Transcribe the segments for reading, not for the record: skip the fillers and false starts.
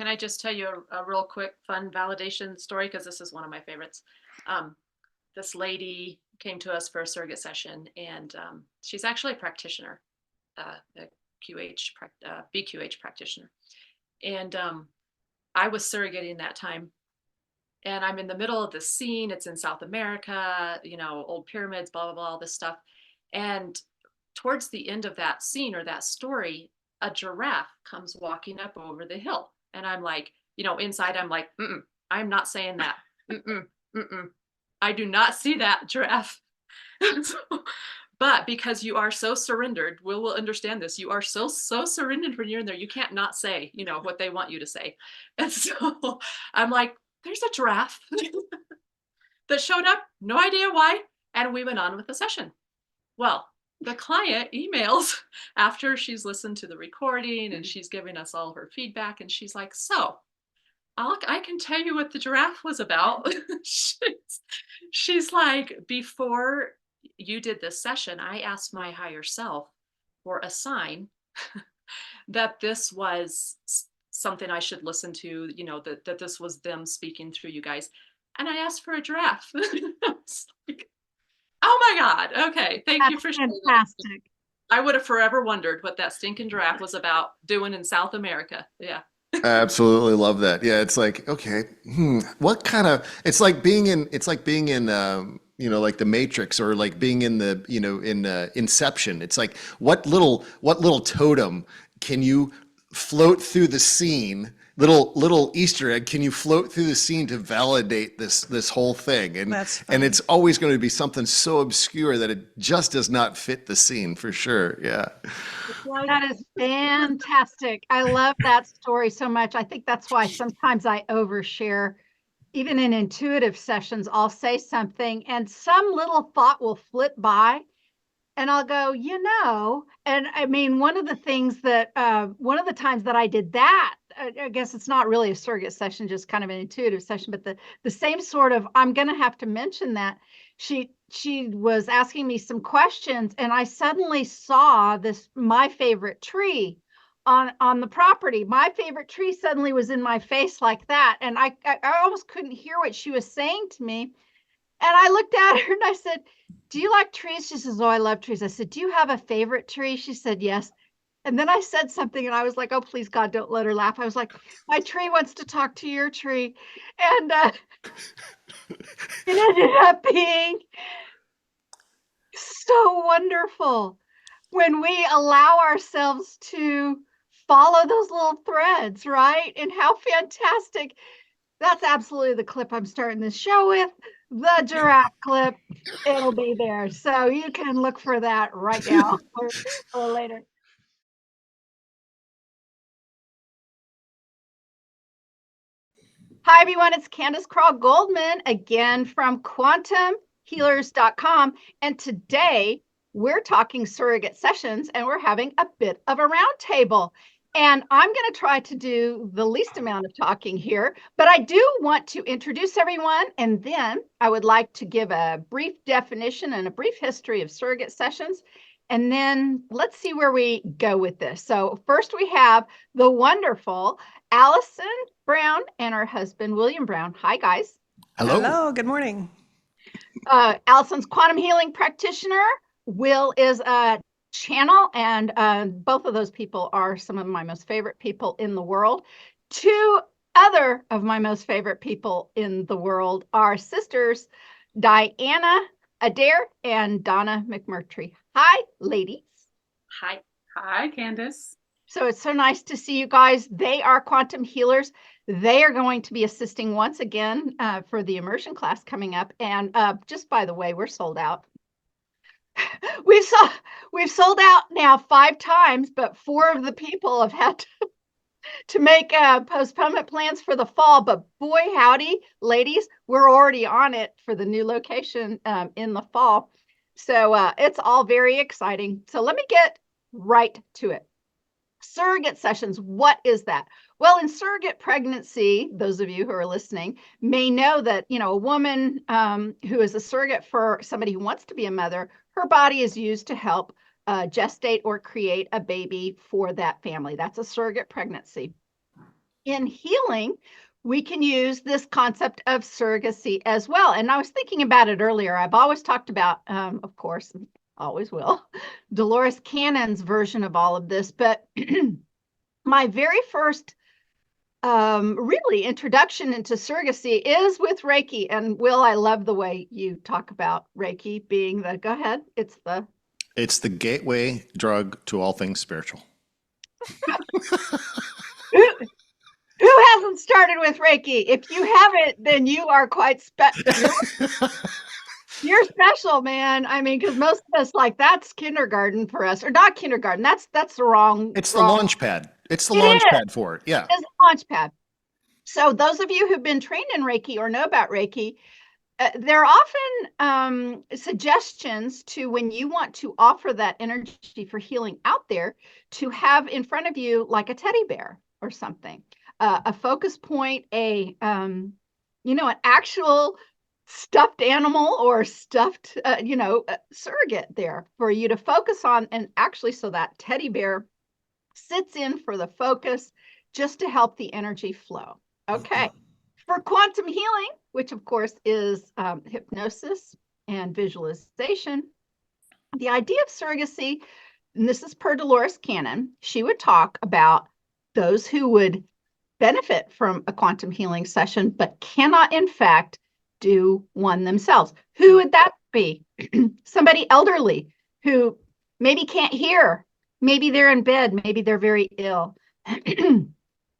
Can I just tell you a real quick, fun validation story? Because this is one of my favorites. Um, this lady came to us for a surrogate session, and she's actually a practitioner, a BQH practitioner. And I was surrogating that time. And I'm in the middle of the scene. It's in South America, old pyramids, blah, blah, blah, all this stuff. And towards the end of that scene or that story, a giraffe comes walking up over the hill. And I'm like, inside, I'm like, I'm not saying that. I do not see that giraffe. So, but because you are so surrendered, Will understand this. You are so surrendered when you're in there. You can't not say, what they want you to say. And so I'm like, there's a giraffe that showed up, no idea why. And we went on with the session. Well, the client emails after she's listened to the recording and she's giving us all her feedback. And she's like, so I can tell you what the giraffe was about. she's like, before you did this session, I asked my higher self for a sign that this was something I should listen to, that this was them speaking through you guys. And I asked for a giraffe. I was like, oh my God. Okay. Thank you for sharing fantastic. I would have forever wondered what that stinking giraffe was about doing in South America. Yeah. I absolutely love that. Yeah, it's like, okay, what kind of, it's like being in, like the Matrix, or like being in the, in Inception. It's like, what little totem can you float through the scene? Little Easter egg, can you float through the scene to validate this whole thing? And it's always going to be something so obscure that it just does not fit the scene, for sure. Yeah. That is fantastic. I love that story so much. I think that's why sometimes I overshare. Even in intuitive sessions, I'll say something and some little thought will flit by, and I'll go, and I mean, one of the times that I did that, I guess it's not really a surrogate session, just kind of an intuitive session, but the same sort of, I'm going to have to mention that she was asking me some questions, and I suddenly saw my favorite tree on the property. My favorite tree suddenly was in my face like that, and I almost couldn't hear what she was saying to me. And I looked at her and I said, do you like trees? She says, oh, I love trees. I said, do you have a favorite tree? She said, yes. And then I said something and I was like, oh, please, God, don't let her laugh. I was like, my tree wants to talk to your tree. And it ended up being so wonderful when we allow ourselves to follow those little threads, right? And how fantastic. That's absolutely the clip I'm starting this show with, the giraffe clip. It'll be there. So you can look for that right now or later. Hi, everyone. It's Candace Craw-Goldman again from quantumhealers.com. And today we're talking surrogate sessions and we're having a bit of a roundtable. And I'm going to try to do the least amount of talking here, but I do want to introduce everyone. And then I would like to give a brief definition and a brief history of surrogate sessions. And then let's see where we go with this. So first we have the wonderful Allison Brown and her husband, William Brown. Hi, guys. Hello. Hello. Good morning. Allison's quantum healing practitioner. Will is a channel, and both of those people are some of my most favorite people in the world. Two other of my most favorite people in the world are sisters Diana Adair and Donna McMurtry. Hi, ladies. Hi, Candace. So it's so nice to see you guys. They are quantum healers. They are going to be assisting once again for the immersion class coming up. And just by the way, we're sold out. We've sold out now 5 times, but 4 of the people have had to make postponement plans for the fall. But boy, howdy, ladies, we're already on it for the new location in the fall. So it's all very exciting. So let me get right to it. Surrogate sessions, what is that? Well, in surrogate pregnancy, those of you who are listening may know that, a woman who is a surrogate for somebody who wants to be a mother, her body is used to help gestate or create a baby for that family. That's a surrogate pregnancy. in healing, we can use this concept of surrogacy as well. And I was thinking about it earlier. I've always talked about, of course, always will, Dolores Cannon's version of all of this. But my very first really introduction into surrogacy is with Reiki. And Will, I love the way you talk about Reiki being the, go ahead, It's the gateway drug to all things spiritual. who hasn't started with Reiki? If you haven't, then you are quite special. You're special, man. I mean, because most of us, like, that's kindergarten for us, or not kindergarten. That's the wrong. It's the wrong. launch pad. It's the launch pad for it. Yeah. It's a launch pad. So those of you who've been trained in Reiki or know about Reiki, there are often suggestions to, when you want to offer that energy for healing out there, to have in front of you like a teddy bear or something, a focus point, an actual stuffed animal or stuffed, surrogate there for you to focus on. And actually, so that teddy bear sits in for the focus just to help the energy flow. Okay. For quantum healing, which of course is hypnosis and visualization, the idea of surrogacy, and this is per Dolores Cannon, she would talk about those who would benefit from a quantum healing session, but cannot in fact do one themselves. Who would that be? Somebody elderly who maybe can't hear. Maybe they're in bed. Maybe they're very ill.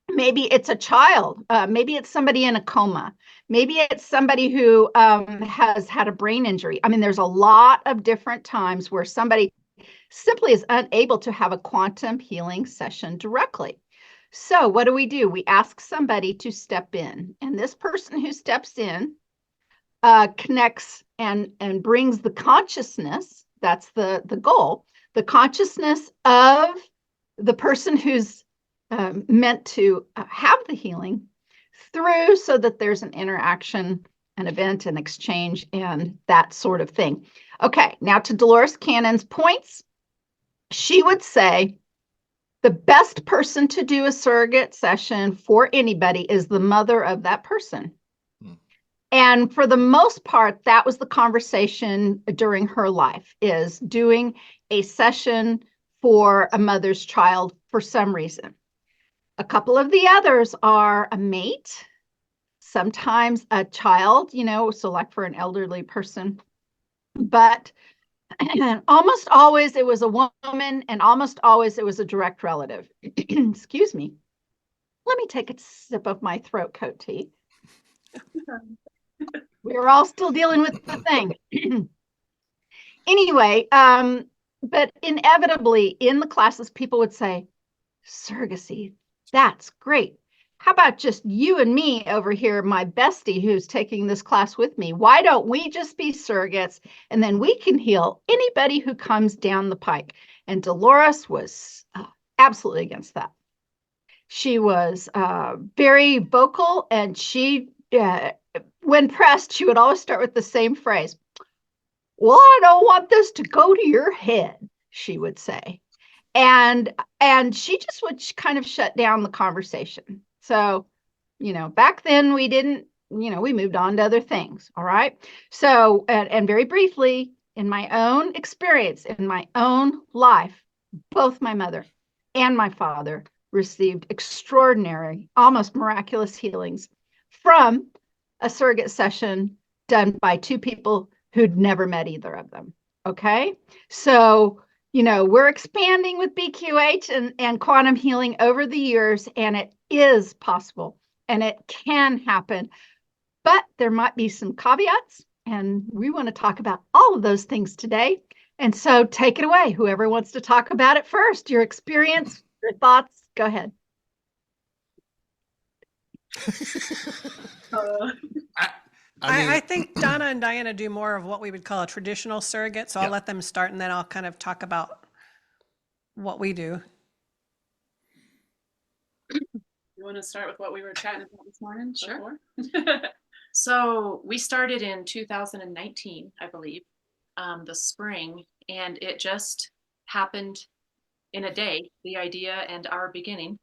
Maybe it's a child. Maybe it's somebody in a coma. Maybe it's somebody who has had a brain injury. I mean, there's a lot of different times where somebody simply is unable to have a quantum healing session directly. So what do? We ask somebody to step in. And this person who steps in connects and brings the consciousness, that's the goal, the consciousness of the person who's meant to have the healing through, so that there's an interaction, an event, an exchange, and that sort of thing. Okay, now to Dolores Cannon's points. She would say the best person to do a surrogate session for anybody is the mother of that person. And for the most part, that was the conversation during her life, is doing a session for a mother's child for some reason. A couple of the others are a mate, sometimes a child, so like for an elderly person. But almost always it was a woman, and almost always it was a direct relative. Excuse me. Let me take a sip of my throat coat tea. We're all still dealing with the thing. Anyway, but inevitably in the classes, people would say, surrogacy, that's great. How about just you and me over here, my bestie who's taking this class with me? Why don't we just be surrogates, and then we can heal anybody who comes down the pike? And Dolores was absolutely against that. She was very vocal, and she, when pressed, she would always start with the same phrase. Well, I don't want this to go to your head, she would say. And she just would kind of shut down the conversation. So, back then we didn't, we moved on to other things. All right. So, and very briefly, in my own experience, in my own life, both my mother and my father received extraordinary, almost miraculous healings from a surrogate session done by two people who'd never met either of them. Okay. So, we're expanding with BQH and quantum healing over the years, and it is possible and it can happen, but there might be some caveats, and we want to talk about all of those things today. And so take it away. Whoever wants to talk about it first, your experience, your thoughts, go ahead. I think Donna and Diana do more of what we would call a traditional surrogate. So I'll let them start, and then I'll kind of talk about what we do. You want to start with what we were chatting about this morning? Sure. So we started in 2019, I believe, the spring, and it just happened in a day, the idea and our beginning.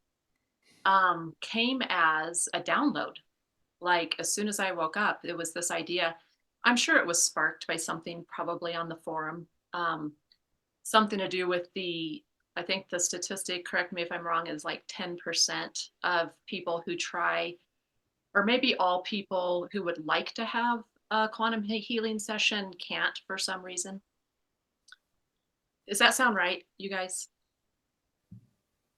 came as a download. Like as soon as I woke up, it was this idea. I'm sure it was sparked by something probably on the forum, something to do with I think the statistic, correct me if I'm wrong, is like 10% of people who try, or maybe all people who would like to have a quantum healing session can't for some reason. Does that sound right, you guys?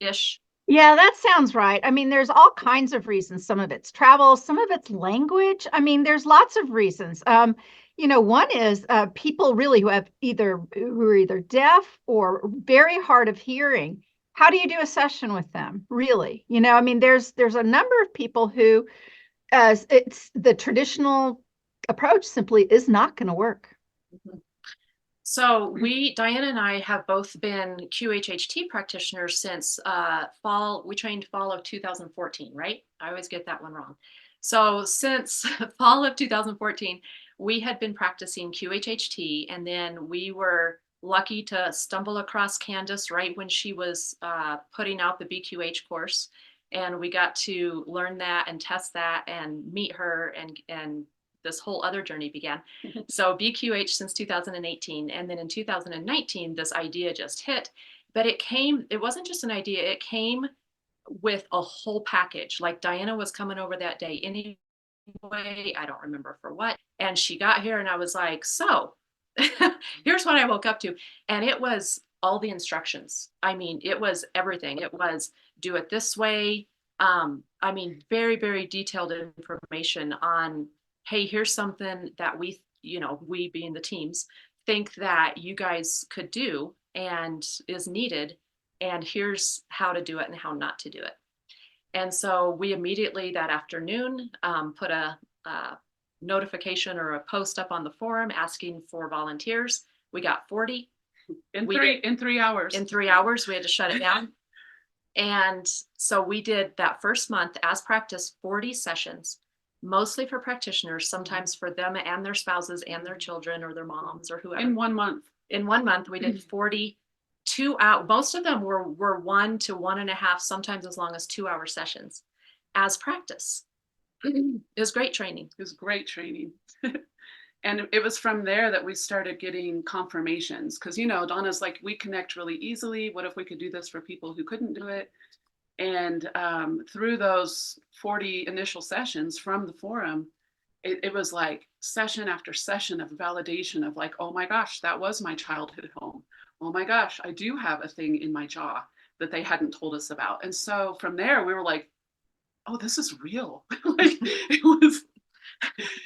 Ish? Yeah, that sounds right. I mean, there's all kinds of reasons. Some of it's travel, some of it's language. I mean, there's lots of reasons. One is people really who are either deaf or very hard of hearing. How do you do a session with them? Really? I mean, there's a number of people who it's the traditional approach simply is not going to work. Mm-hmm. So Diana and I have both been QHHT practitioners since we trained fall of 2014, right? I always get that one wrong. So since fall of 2014, we had been practicing QHHT, and then we were lucky to stumble across Candace right when she was putting out the BQH course. And we got to learn that and test that and meet her, and this whole other journey began. So BQH since 2018. And then in 2019, this idea just hit. But it wasn't just an idea, it came with a whole package. Like Diana was coming over that day anyway, I don't remember for what. And she got here and I was like, so here's what I woke up to. And it was all the instructions. I mean, it was everything. It was do it this way. I mean, very, very detailed information on, hey, here's something that we being the teams, think that you guys could do and is needed. And here's how to do it and how not to do it. And so we immediately that afternoon put a notification or a post up on the forum asking for volunteers. We got 40. In 3 hours. In 3 hours, we had to shut it down. And so we did that first month as practice, 40 sessions, mostly for practitioners, sometimes for them and their spouses and their children or their moms or whoever. In 1 month. In 1 month, we did 42 out. Most of them were 1 to 1.5, sometimes as long as 2-hour sessions as practice. It was great training. It was great training. And it was from there that we started getting confirmations because, Donna's like, we connect really easily. What if we could do this for people who couldn't do it? And through those 40 initial sessions from the forum, it was like session after session of validation of like, oh my gosh, that was my childhood home. Oh my gosh, I do have a thing in my jaw that they hadn't told us about. And so from there, we were like, oh, this is real. Like it was,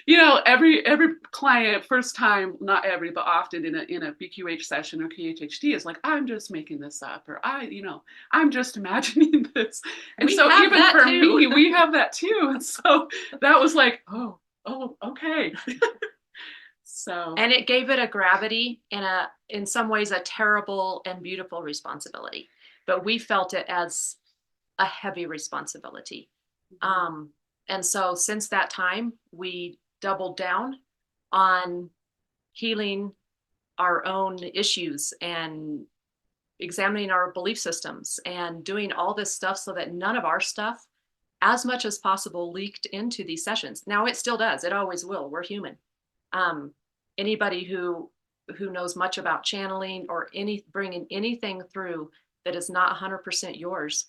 every client first time, not every, but often in a BQH session or QHHT is like, I'm just making this up, or I'm just imagining this. And so even for me, we have that too. And so that was like, oh, okay. So. And it gave it a gravity and in some ways, a terrible and beautiful responsibility, but we felt it as a heavy responsibility. And so since that time, we doubled down on healing our own issues and examining our belief systems and doing all this stuff so that none of our stuff, as much as possible, leaked into these sessions. Now it still does. It always will. We're human. Anybody who knows much about channeling or bringing anything through that is not 100% yours,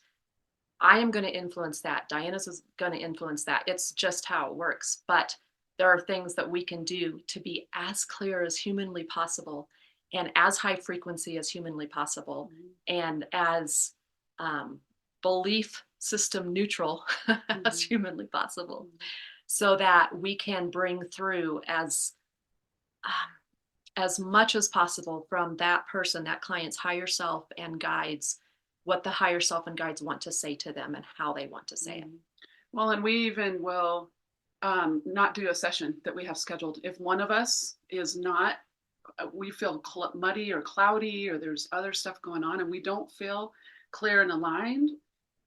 I am going to influence that. Diana's is going to influence that. It's just how it works. But there are things that we can do to be as clear as humanly possible and as high frequency as humanly possible, and as belief system neutral as humanly possible, so that we can bring through as much as possible from that person, that client's higher self and guides, what the higher self and guides want to say to them and how they want to say it. Well, and we even will not do a session that we have scheduled. If one of us is not, we feel muddy or cloudy, or there's other stuff going on and we don't feel clear and aligned,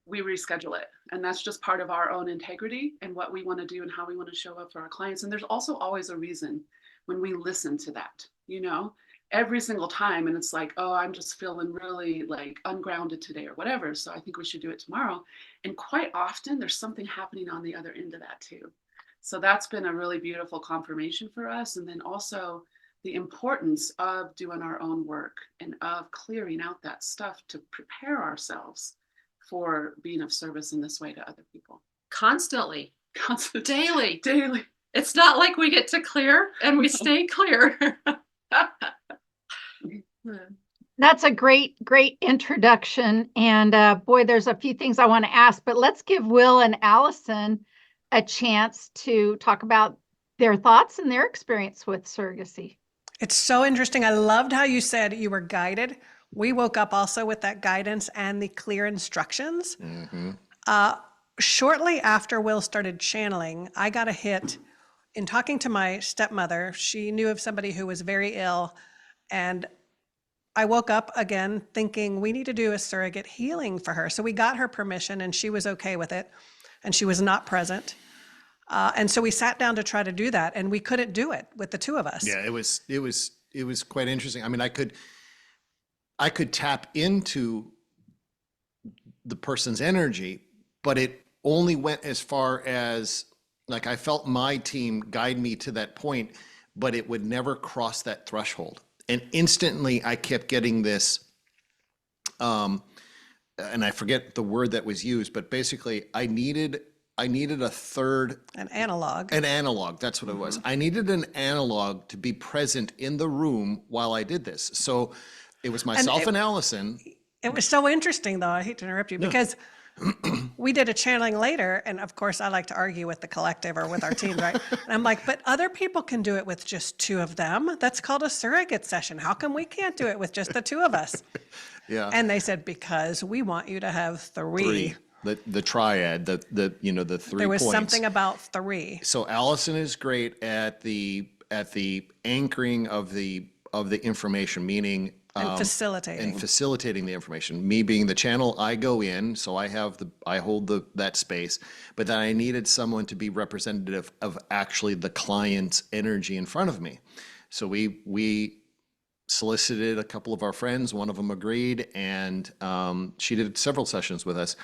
we reschedule it. And that's just part of our own integrity and what we want to do and how we want to show up for our clients. And there's also always a reason when we listen to that, every single time. And it's like, oh, I'm just feeling really like ungrounded today or whatever. So I think we should do it tomorrow. And quite often there's something happening on the other end of that too. So that's been a really beautiful confirmation for us. And then also the importance of doing our own work and of clearing out that stuff to prepare ourselves for being of service in this way to other people. Constantly, Daily. It's not like we get to clear and we stay clear. That's a great introduction. And boy, there's a few things I want to ask, but let's give Will and Allison a chance to talk about their thoughts and their experience with surrogacy. It's so interesting. I loved how you said you were guided. We woke up also with that guidance and the clear instructions. Mm-hmm. Shortly after Will started channeling, I got a hit in talking to my stepmother. She knew of somebody who was very ill, and I woke up again thinking we need to do a surrogate healing for her. So we got her permission and she was okay with it, and she was not present. And so we sat down to try to do that, and we couldn't do it with the two of us. Yeah, it was quite interesting. I mean, I could tap into the person's energy, but it only went as far as, like, I felt my team guide me to that point, but it would never cross that threshold. And instantly I kept getting this, and I forget the word that was used, but basically I needed a third. An analog. An analog, that's what it was. I needed an analog to be present in the room while I did this. So it was myself and Allison. It was so interesting, though. I hate to interrupt you, because we did a channeling later, and of course I like to argue with the collective or with our team, right? And I'm like, but other people can do it with just two of them. That's called a surrogate session. How come we can't do it with just the two of us? Yeah. And they said, because we want you to have three. The triad, the 3 There was points. something about 3. So Allison is great at the anchoring of the information, meaning And facilitating the information. Me being the channel, I go in, so I hold that space, but then I needed someone to be representative of actually the client's energy in front of me. So we solicited a couple of our friends. One of them agreed, and she did several sessions with us.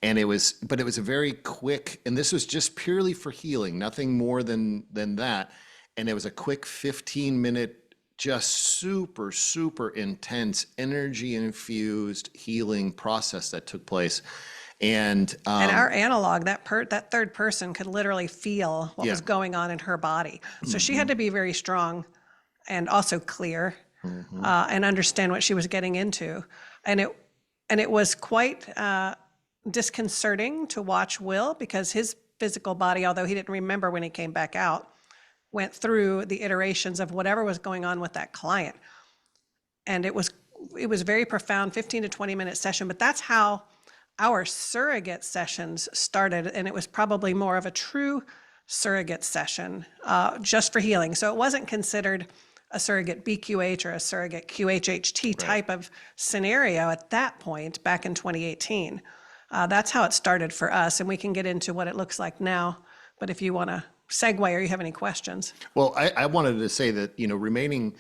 And it was a very quick, and this was just purely for healing, nothing more than that. And it was a quick 15-minute, just super, super intense, energy-infused healing process that took place. And our analog, that third person could literally feel what was going on in her body. So she had to be very strong and also clear, and understand what she was getting into. And it was quite disconcerting to watch Will, because his physical body, although he didn't remember when he came back out, went through the iterations of whatever was going on with that client. And it was very profound, 15 to 20 minute session, but that's how our surrogate sessions started. And it was probably more of a true surrogate session, just for healing. So it wasn't considered a surrogate BQH or a surrogate QHHT type of scenario at that point back in 2018. That's how it started for us, and we can get into what it looks like now. But if you want to segue or you have any questions. Well, I wanted to say that, remaining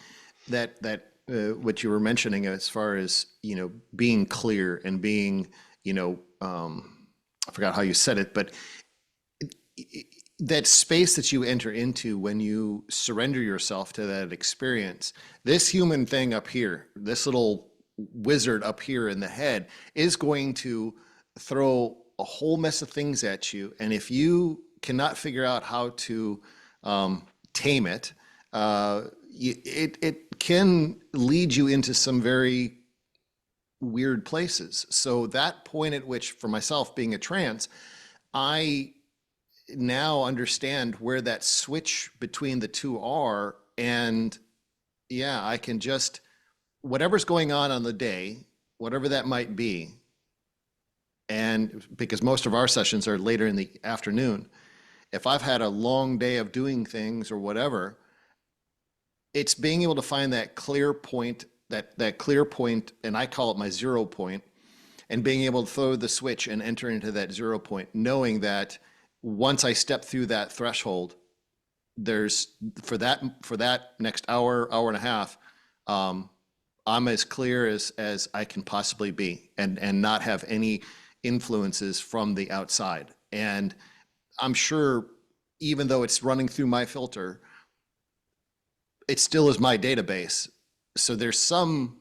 that what you were mentioning as far as, being clear and being, I forgot how you said it, but that space that you enter into when you surrender yourself to that experience, this human thing up here, this little wizard up here in the head, is going to throw a whole mess of things at you. And if you cannot figure out how to tame it, it can lead you into some very weird places. So that point at which, for myself being a trance, I now understand where that switch between the two are. And yeah, I can just, whatever's going on the day, whatever that might be, and because most of our sessions are later in the afternoon, if I've had a long day of doing things or whatever, it's being able to find that clear point, that clear point, and I call it my 0 point, and being able to throw the switch and enter into that 0 point, knowing that once I step through that threshold, there's for that next hour and a half, I'm as clear as I can possibly be, and not have any influences from the outside. And I'm sure, even though it's running through my filter, it still is my database. So there's some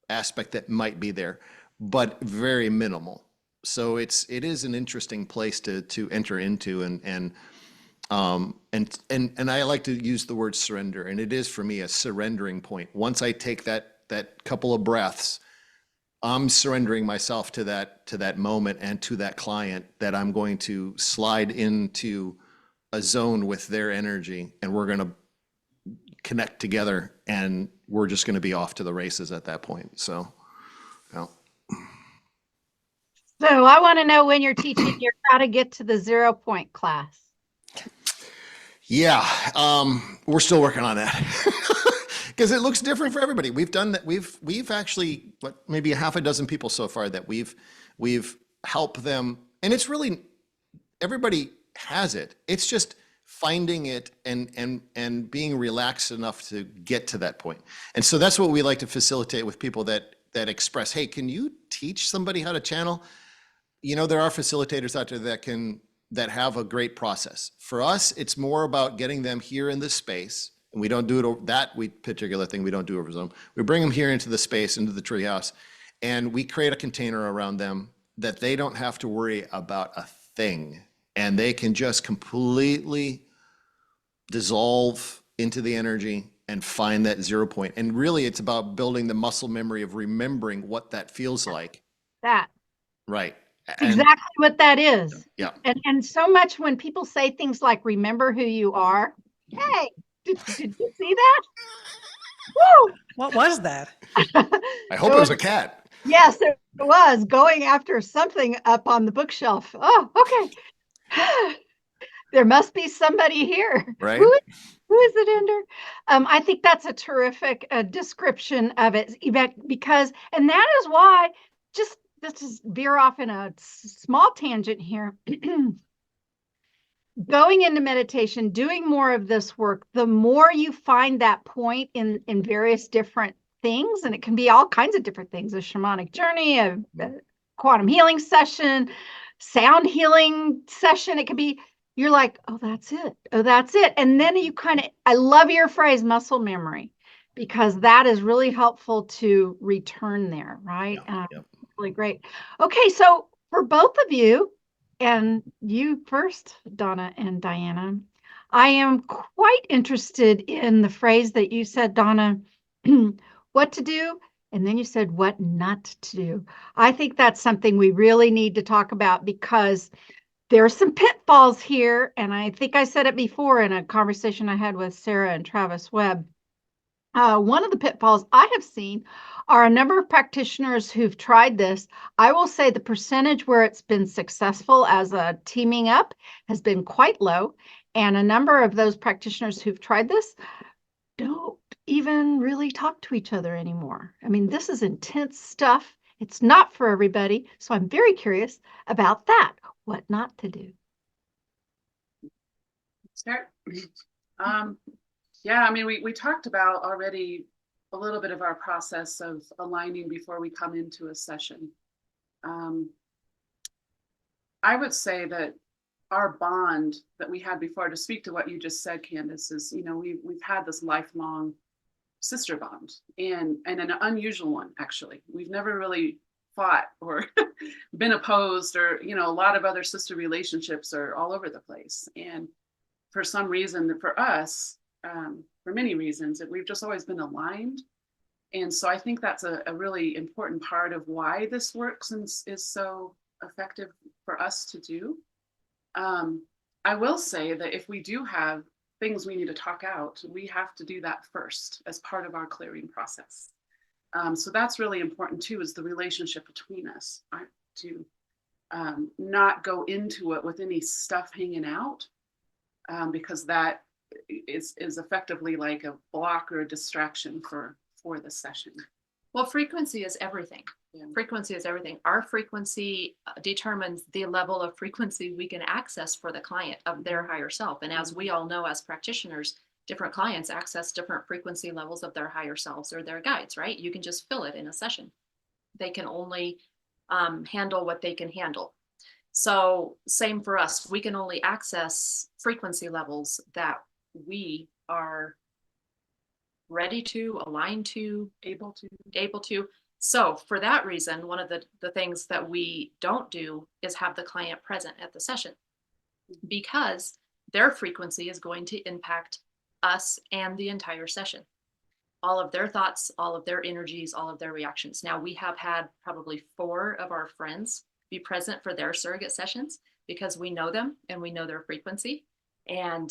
aspect that might be there, but very minimal. So it is an interesting place to enter into, and I like to use the word surrender, and it is for me a surrendering point. Once I take that couple of breaths, I'm surrendering myself to that moment and to that client, that I'm going to slide into a zone with their energy, and we're going to connect together, and we're just going to be off to the races at that point. So, well. So I want to know when you're teaching your how to get to the 0 point class. Yeah, we're still working on that because it looks different for everybody. We've done that. We've actually, maybe a half a dozen people so far that we've helped them, and it's really, everybody has it. It's just finding it and being relaxed enough to get to that point. And so that's what we like to facilitate with people that express, hey, can you teach somebody how to channel? You know, there are facilitators out there that have a great process. For us, it's more about getting them here in this space, and we don't do it that particular thing. We don't do over Zoom. We bring them here into the space, into the treehouse, and we create a container around them that they don't have to worry about a thing, and they can just completely dissolve into the energy and find that 0 point. And really, it's about building the muscle memory of remembering what that feels like. That. Right. Exactly what that is. Yeah. And so much when people say things like, remember who you are. Hey, did you see that? Woo! What was that? I hope it was a cat. Yes, it was going after something up on the bookshelf. Oh, okay. There must be somebody here. Right. Who is it, Ender? I think that's a terrific description of it, because, and that is why, just this is veer off in a small tangent here. Going into meditation, doing more of this work, the more you find that point in various different things, and it can be all kinds of different things, a shamanic journey, a quantum healing session, sound healing session. It could be, you're like, oh, that's it. Oh, that's it. And then you kind of, I love your phrase, muscle memory, because that is really helpful to return there, right? Yep. Really great. Okay, so for both of you, and you first, Donna and Diana, I am quite interested in the phrase that you said, Donna, what to do, and then you said what not to do. I think that's something we really need to talk about, because there are some pitfalls here, and I think I said it before in a conversation I had with Sarah and Travis Webb. One of the pitfalls I have seen are a number of practitioners who've tried this. I will say the percentage where it's been successful as a teaming up has been quite low. And a number of those practitioners who've tried this don't even really talk to each other anymore. I mean, this is intense stuff. It's not for everybody. So I'm very curious about that. What not to do. Start. Yeah, I mean, we talked about already a little bit of our process of aligning before we come into a session. I would say that our bond that we had before, to speak to what you just said, Candace, is, you know, we've had this lifelong sister bond, and an unusual one, actually. We've never really fought or been opposed, or, you know, a lot of other sister relationships are all over the place. And for some reason, for us, for many reasons, that we've just always been aligned. And so I think that's a really important part of why this works and is so effective for us to do. I will say that if we do have things we need to talk out, we have to do that first as part of our clearing process. So that's really important too, is the relationship between us, right? To not go into it with any stuff hanging out, because that is effectively like a block or a distraction for the session. Well, frequency is everything. Yeah. Frequency is everything. Our frequency determines the level of frequency we can access for the client of their higher self. And as we all know, as practitioners, different clients access different frequency levels of their higher selves or their guides, right? You can just fill it in a session. They can only handle what they can handle. So same for us, we can only access frequency levels that we are ready to, aligned to, able to. So for that reason, one of the things that we don't do is have the client present at the session, because their frequency is going to impact us and the entire session. All of their thoughts, all of their energies, all of their reactions. Now, we have had probably 4 of our friends be present for their surrogate sessions because we know them and we know their frequency, and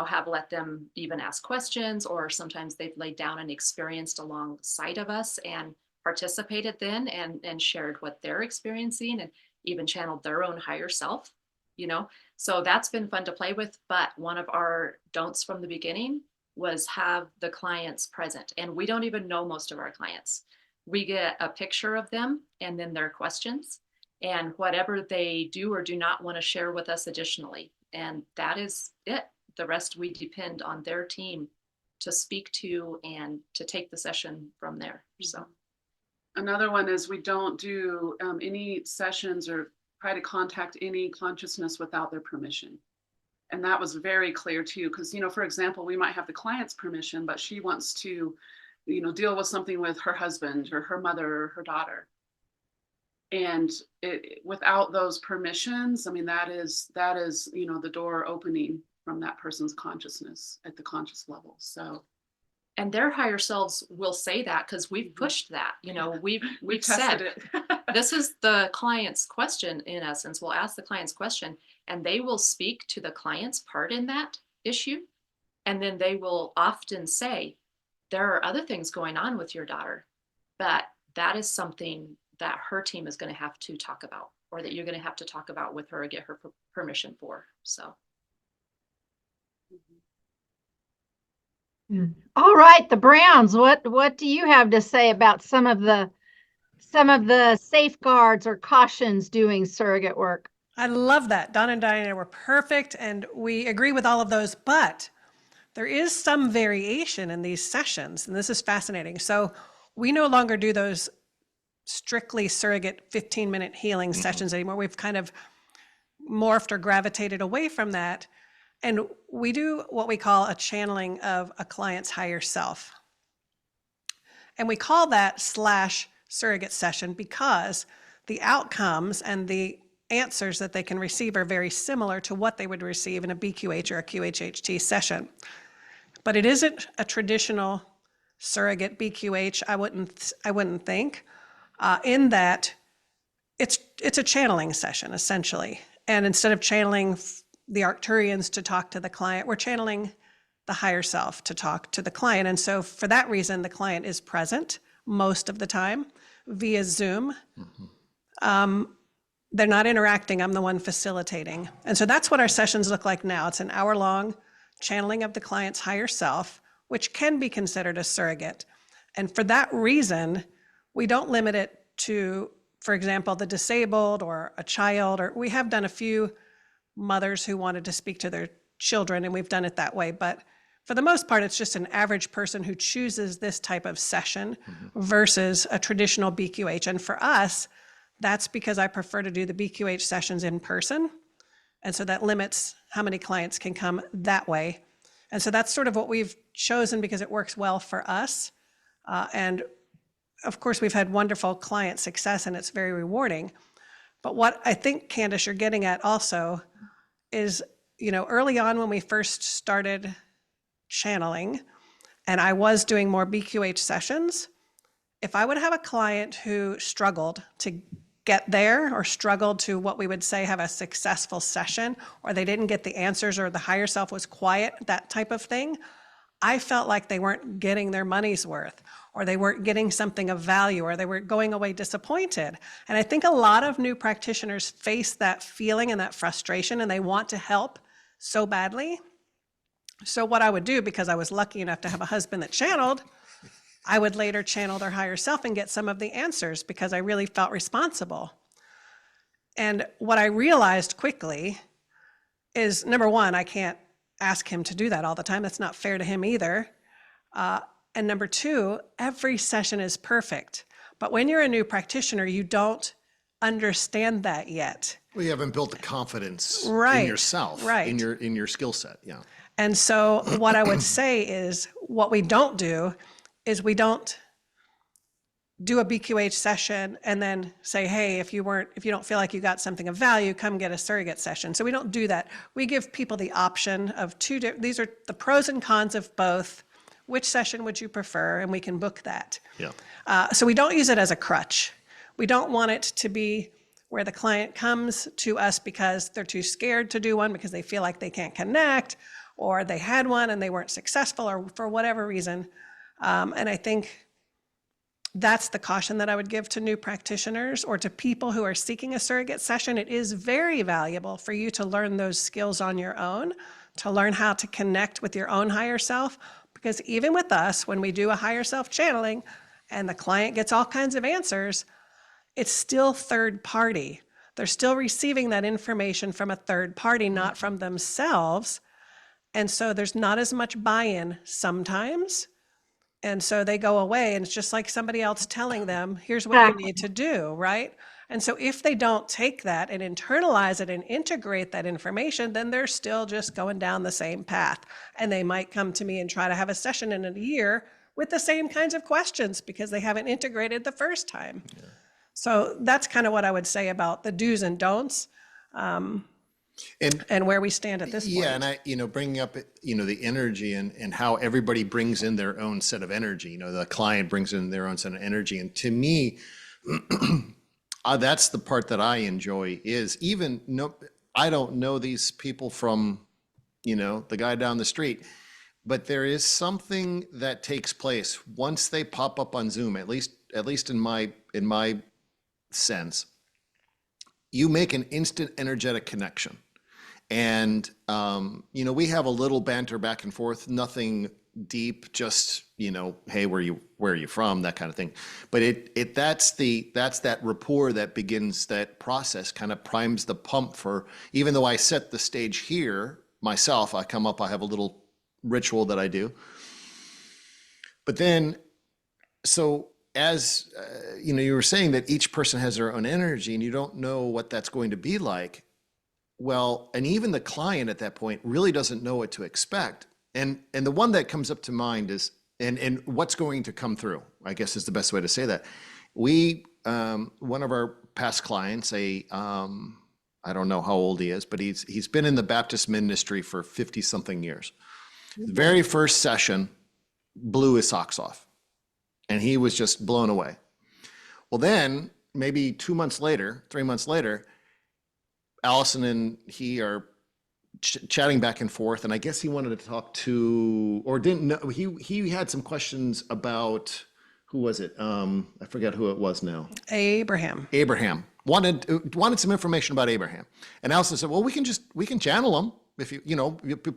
have let them even ask questions, or sometimes they've laid down and experienced alongside of us and participated then and shared what they're experiencing and even channeled their own higher self, so that's been fun to play with. But one of our don'ts from the beginning was have the clients present, and we don't even know most of our clients. We get a picture of them and then their questions and whatever they do or do not want to share with us additionally. And that is it. The rest we depend on their team to speak to and to take the session from there. So another one is we don't do any sessions or try to contact any consciousness without their permission. And that was very clear too, because, for example, we might have the client's permission, but she wants to, deal with something with her husband or her mother or her daughter. And without those permissions, I mean, that is, the door opening from that person's consciousness at the conscious level. So. And their higher selves will say that because we've pushed that, we've said it. This is the client's question. In essence, we'll ask the client's question and they will speak to the client's part in that issue. And then they will often say, there are other things going on with your daughter, but that is something that her team is going to have to talk about, or that you're going to have to talk about with her and get her permission for. So. All right, the Browns, what do you have to say about some of the safeguards or cautions doing surrogate work? I love that. Donna and Diana were perfect, and we agree with all of those, but there is some variation in these sessions, and this is fascinating. So we no longer do those strictly surrogate 15-minute healing sessions anymore. We've kind of morphed or gravitated away from that. And we do what we call a channeling of a client's higher self. And we call that /surrogate session because the outcomes and the answers that they can receive are very similar to what they would receive in a BQH or a QHHT session. But it isn't a traditional surrogate BQH, I wouldn't think, in that it's a channeling session, essentially. And instead of channeling the Arcturians to talk to the client, we're channeling the higher self to talk to the client. And so for that reason, the client is present most of the time via Zoom. They're not interacting, I'm the one facilitating. And so that's what our sessions look like now. It's an hour-long channeling of the client's higher self, which can be considered a surrogate. And for that reason, we don't limit it to, for example, the disabled or a child, or we have done a few mothers who wanted to speak to their children, and we've done it that way. But for the most part, it's just an average person who chooses this type of session versus a traditional BQH. And for us, that's because I prefer to do the BQH sessions in person. And so that limits how many clients can come that way. And so that's sort of what we've chosen because it works well for us. And of course, we've had wonderful client success and it's very rewarding. But what I think, Candace, you're getting at also is, early on when we first started channeling, and I was doing more BQH sessions, if I would have a client who struggled to get there or struggled to what we would say have a successful session, or they didn't get the answers or the higher self was quiet, that type of thing, I felt like they weren't getting their money's worth, or they weren't getting something of value, or they were going away disappointed. And I think a lot of new practitioners face that feeling and that frustration, and they want to help so badly. So what I would do, because I was lucky enough to have a husband that channeled, I would later channel their higher self and get some of the answers because I really felt responsible. And what I realized quickly is, number one, I can't ask him to do that all the time. That's not fair to him either. And number two, every session is perfect. But when you're a new practitioner, you don't understand that yet. We haven't built the confidence Right, in yourself, right. in your skill set. Yeah. And so what I would say is what we don't do is we don't do a BQH session and then say, hey, if you don't feel like you got something of value, come get a surrogate session. So we don't do that. We give people the option of these are the pros and cons of both. Which session would you prefer? And we can book that. Yeah. So we don't use it as a crutch. We don't want it to be where the client comes to us because they're too scared to do one because they feel like they can't connect, or they had one and they weren't successful, or for whatever reason. And I think that's the caution that I would give to new practitioners or to people who are seeking a surrogate session. It is very valuable for you to learn those skills on your own, to learn how to connect with your own higher self. Because even with us, when we do a higher self channeling and the client gets all kinds of answers, it's still third party. They're still receiving that information from a third party, not from themselves. And so there's not as much buy-in sometimes. And so they go away and it's just like somebody else telling them, here's what you need to do, right? And so if they don't take that and internalize it and integrate that information, then they're still just going down the same path. And they might come to me and try to have a session in a year with the same kinds of questions because they haven't integrated the first time. Yeah. So that's kind of what I would say about the do's and don'ts. And where we stand at this point. Yeah, and I, bringing up, the energy and how everybody brings in their own set of energy. The client brings in their own set of energy, and to me, that's the part that I enjoy. Is I don't know these people from, the guy down the street, but there is something that takes place once they pop up on Zoom. At least in my sense, you make an instant energetic connection. And, we have a little banter back and forth, nothing deep, just, hey, where are you from? That kind of thing. But that's that rapport that begins that process, kind of primes the pump for, even though I set the stage here myself, I come up, I have a little ritual that I do. But then, so as, you were saying that each person has their own energy and you don't know what that's going to be like. Well, and even the client at that point really doesn't know what to expect. And the one that comes up to mind is, and what's going to come through, I guess is the best way to say that. We, one of our past clients, I don't know how old he is, but he's been in the Baptist ministry for 50 something years. The very first session blew his socks off and he was just blown away. Well, then maybe 3 months later, Allison and he are chatting back and forth, and I guess he wanted to talk to, or didn't know, he had some questions about, who was it? I forget who it was now. Abraham. Wanted some information about Abraham. And Allison said, well, we can channel him if you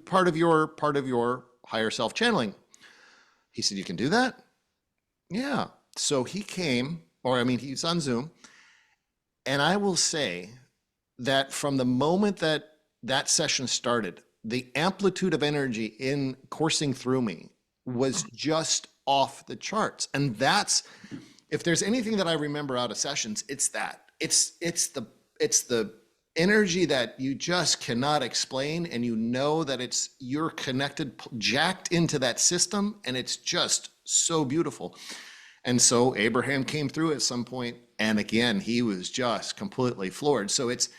part of your higher self channeling. He said, you can do that? Yeah. So he came, he's on Zoom, and I will say that from the moment that session started, the amplitude of energy in coursing through me was just off the charts. And that's, if there's anything that I remember out of sessions, it's that. It's the energy that you just cannot explain, and that you're connected, jacked into that system, and it's just so beautiful. And so Abraham came through at some point, and again, he was just completely floored. So it's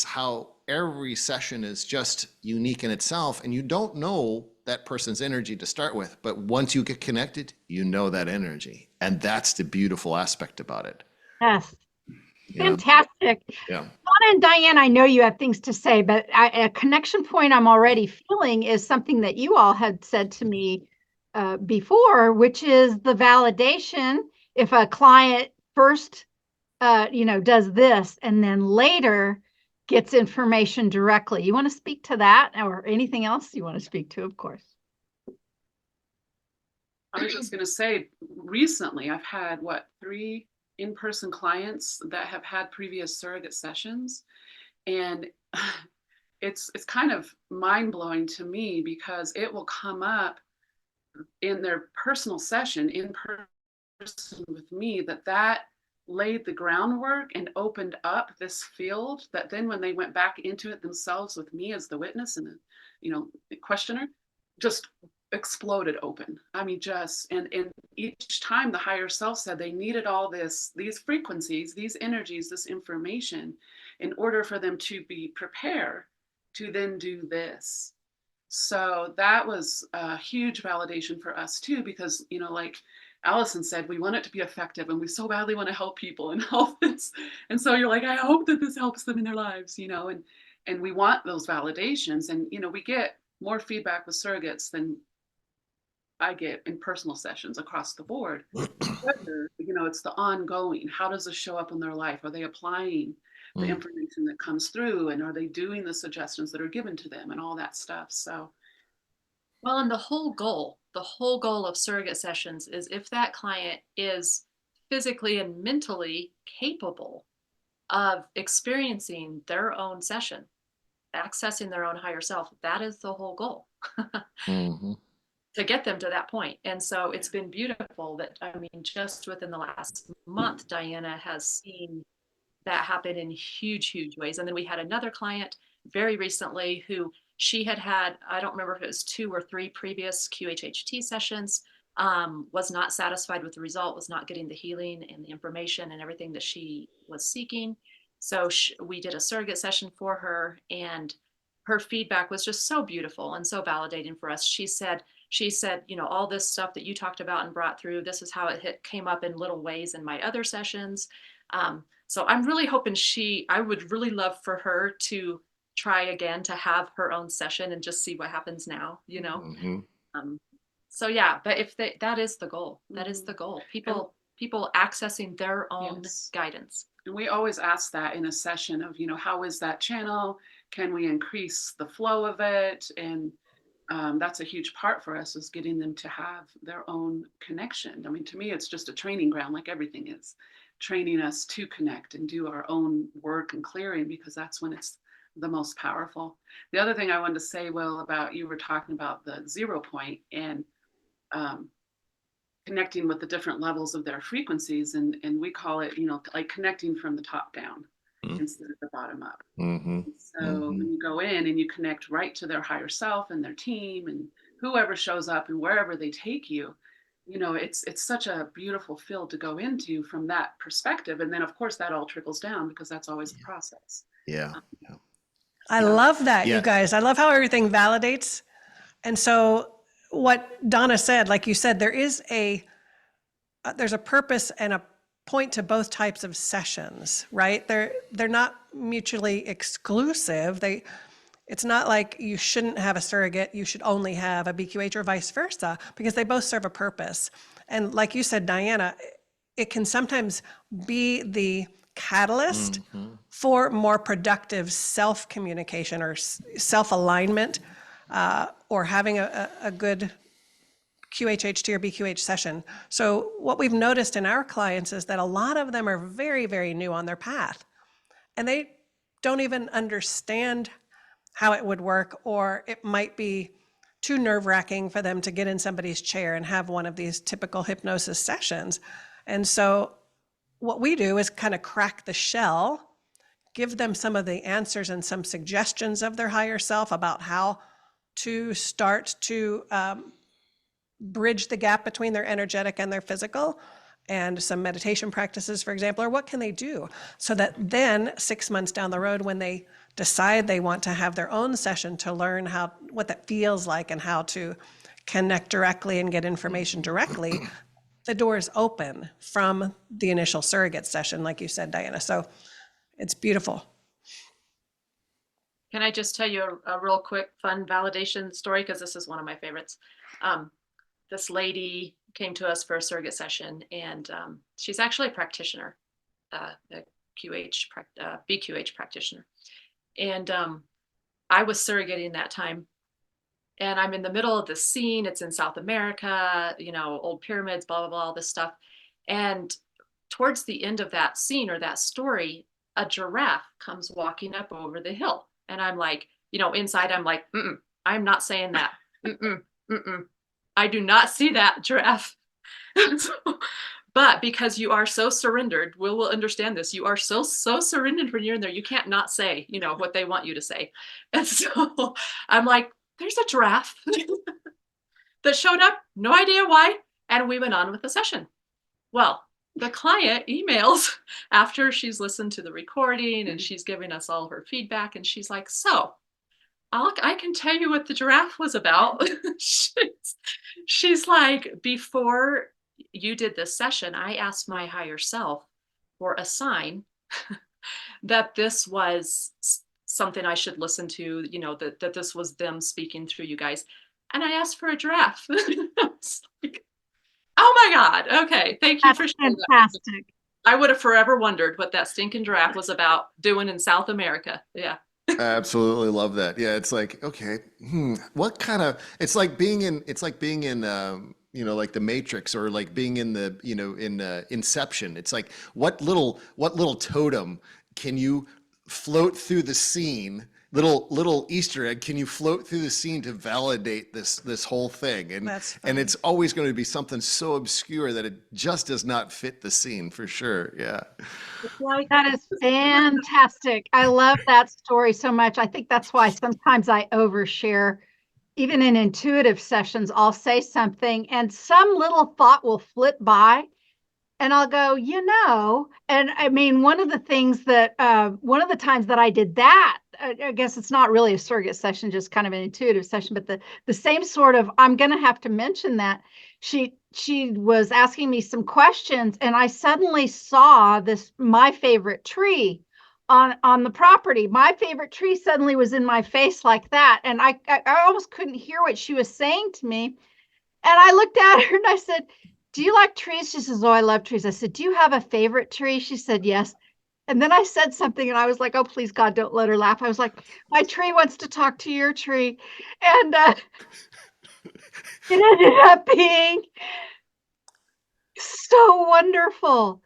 how every session is just unique in itself, and you don't know that person's energy to start with, but once you get connected, that energy, and that's the beautiful aspect about it. Yes. Fantastic. Yeah. Donna and Diane, I know you have things to say, but a connection point I'm already feeling is something that you all had said to me before, which is the validation. If a client first does this and then later gets information directly. You want to speak to that, or anything else you want to speak to, of course? I was just going to say, recently I've had 3 in-person clients that have had previous surrogate sessions, and it's kind of mind-blowing to me because it will come up in their personal session in person with me that laid the groundwork and opened up this field that then when they went back into it themselves with me as the witness and the questioner, just exploded open. I mean, and each time the higher self said they needed all these frequencies, these energies, this information in order for them to be prepared to then do this. So that was a huge validation for us too, because, like Allison said, we want it to be effective and we so badly want to help people and help this. And so you're like, I hope that this helps them in their lives, and we want those validations. And, we get more feedback with surrogates than I get in personal sessions across the board. Whether, it's the ongoing, how does this show up in their life? Are they applying the information that comes through, and are they doing the suggestions that are given to them and all that stuff? So, well, and the whole goal of surrogate sessions is if that client is physically and mentally capable of experiencing their own session, accessing their own higher self, that is the whole goal. To get them to that point. And so it's been beautiful that, just within the last month, Diana has seen that happen in huge, huge ways. And then we had another client very recently who she had, I don't remember if it was 2 or 3 previous QHHT sessions, was not satisfied with the result, was not getting the healing and the information and everything that she was seeking. So we did a surrogate session for her, and her feedback was just so beautiful and so validating for us. She said, all this stuff that you talked about and brought through, this is how it came up in little ways in my other sessions. So I'm really hoping I would really love for her to try again to have her own session and just see what happens now, So yeah, but that is the goal. That is the goal. People accessing their own guidance. And we always ask that in a session of, how is that channel? Can we increase the flow of it? And that's a huge part for us, is getting them to have their own connection. I mean, to me, it's just a training ground, like everything is, training us to connect and do our own work and clearing, because that's when it's the most powerful. The other thing I wanted to say, Will, about you were talking about the 0 point and connecting with the different levels of their frequencies. And we call it, like connecting from the top down instead of the bottom up. So when you go in and you connect right to their higher self and their team and whoever shows up and wherever they take you, it's such a beautiful field to go into from that perspective. And then of course that all trickles down, because that's always the process. I love that, you guys. I love how everything validates. And so what Donna said, like you said, there's a purpose and a point to both types of sessions, right? They're not mutually exclusive. It's not like you shouldn't have a surrogate, you should only have a BQH, or vice versa, because they both serve a purpose. And like you said, Diana, it can sometimes be the catalyst for more productive self-communication or self-alignment, or having a good QHHT or BQH session. So what we've noticed in our clients is that a lot of them are very, very new on their path, and they don't even understand how it would work, or it might be too nerve-wracking for them to get in somebody's chair and have one of these typical hypnosis sessions. And so what we do is kind of crack the shell, give them some of the answers and some suggestions of their higher self about how to start to bridge the gap between their energetic and their physical, and some meditation practices, for example, or what can they do so that then 6 months down the road, when they decide they want to have their own session to learn what that feels like and how to connect directly and get information directly, the doors open from the initial surrogate session, like you said, Diana. So it's beautiful. Can I just tell you a real quick, fun validation story? Because this is one of my favorites. This lady came to us for a surrogate session, and she's actually a practitioner, a BQH practitioner. And I was surrogating that time, and I'm in the middle of the scene. It's in South America, old pyramids, blah, blah, blah, all this stuff. And towards the end of that scene or that story, a giraffe comes walking up over the hill. And I'm like, inside I'm like, I'm not saying that. I do not see that, Giraffe. But because you are so surrendered, will understand this. You are so surrendered when you're in there. You can't not say, what they want you to say. And so I'm like, there's a giraffe that showed up, no idea why. And we went on with the session. Well, the client emails after she's listened to the recording and she's giving us all her feedback. And she's like, so I can tell you what the giraffe was about. she's like, before you did this session, I asked my higher self for a sign that this was something I should listen to, that this was them speaking through you guys. And I asked for a giraffe. I was like, oh my God. Okay. Thank you for sharing fantastic. That. I would have forever wondered what that stinking giraffe was about doing in South America. Yeah. I absolutely love that. Yeah, it's like, okay, what kind of, it's like being in like the Matrix, or like being in the, in Inception. It's like, what little totem can you float through the scene? Little Easter egg, can you float through the scene to validate this whole thing? And it's always going to be something so obscure that it just does not fit the scene, for sure. Yeah. That is fantastic. I love that story so much. I think that's why sometimes I overshare. Even in intuitive sessions, I'll say something and some little thought will flit by. And I'll go, and I mean, one of the times that I did that, I guess it's not really a surrogate session, just kind of an intuitive session, but the same sort of, I'm going to have to mention that she was asking me some questions and I suddenly saw my favorite tree on the property. My favorite tree suddenly was in my face like that. And I almost couldn't hear what she was saying to me. And I looked at her and I said, do you like trees? She says, oh, I love trees. I said, do you have a favorite tree? She said, yes. And then I said something and I was like, oh, please, God, don't let her laugh. I was like, my tree wants to talk to your tree. And it ended up being so wonderful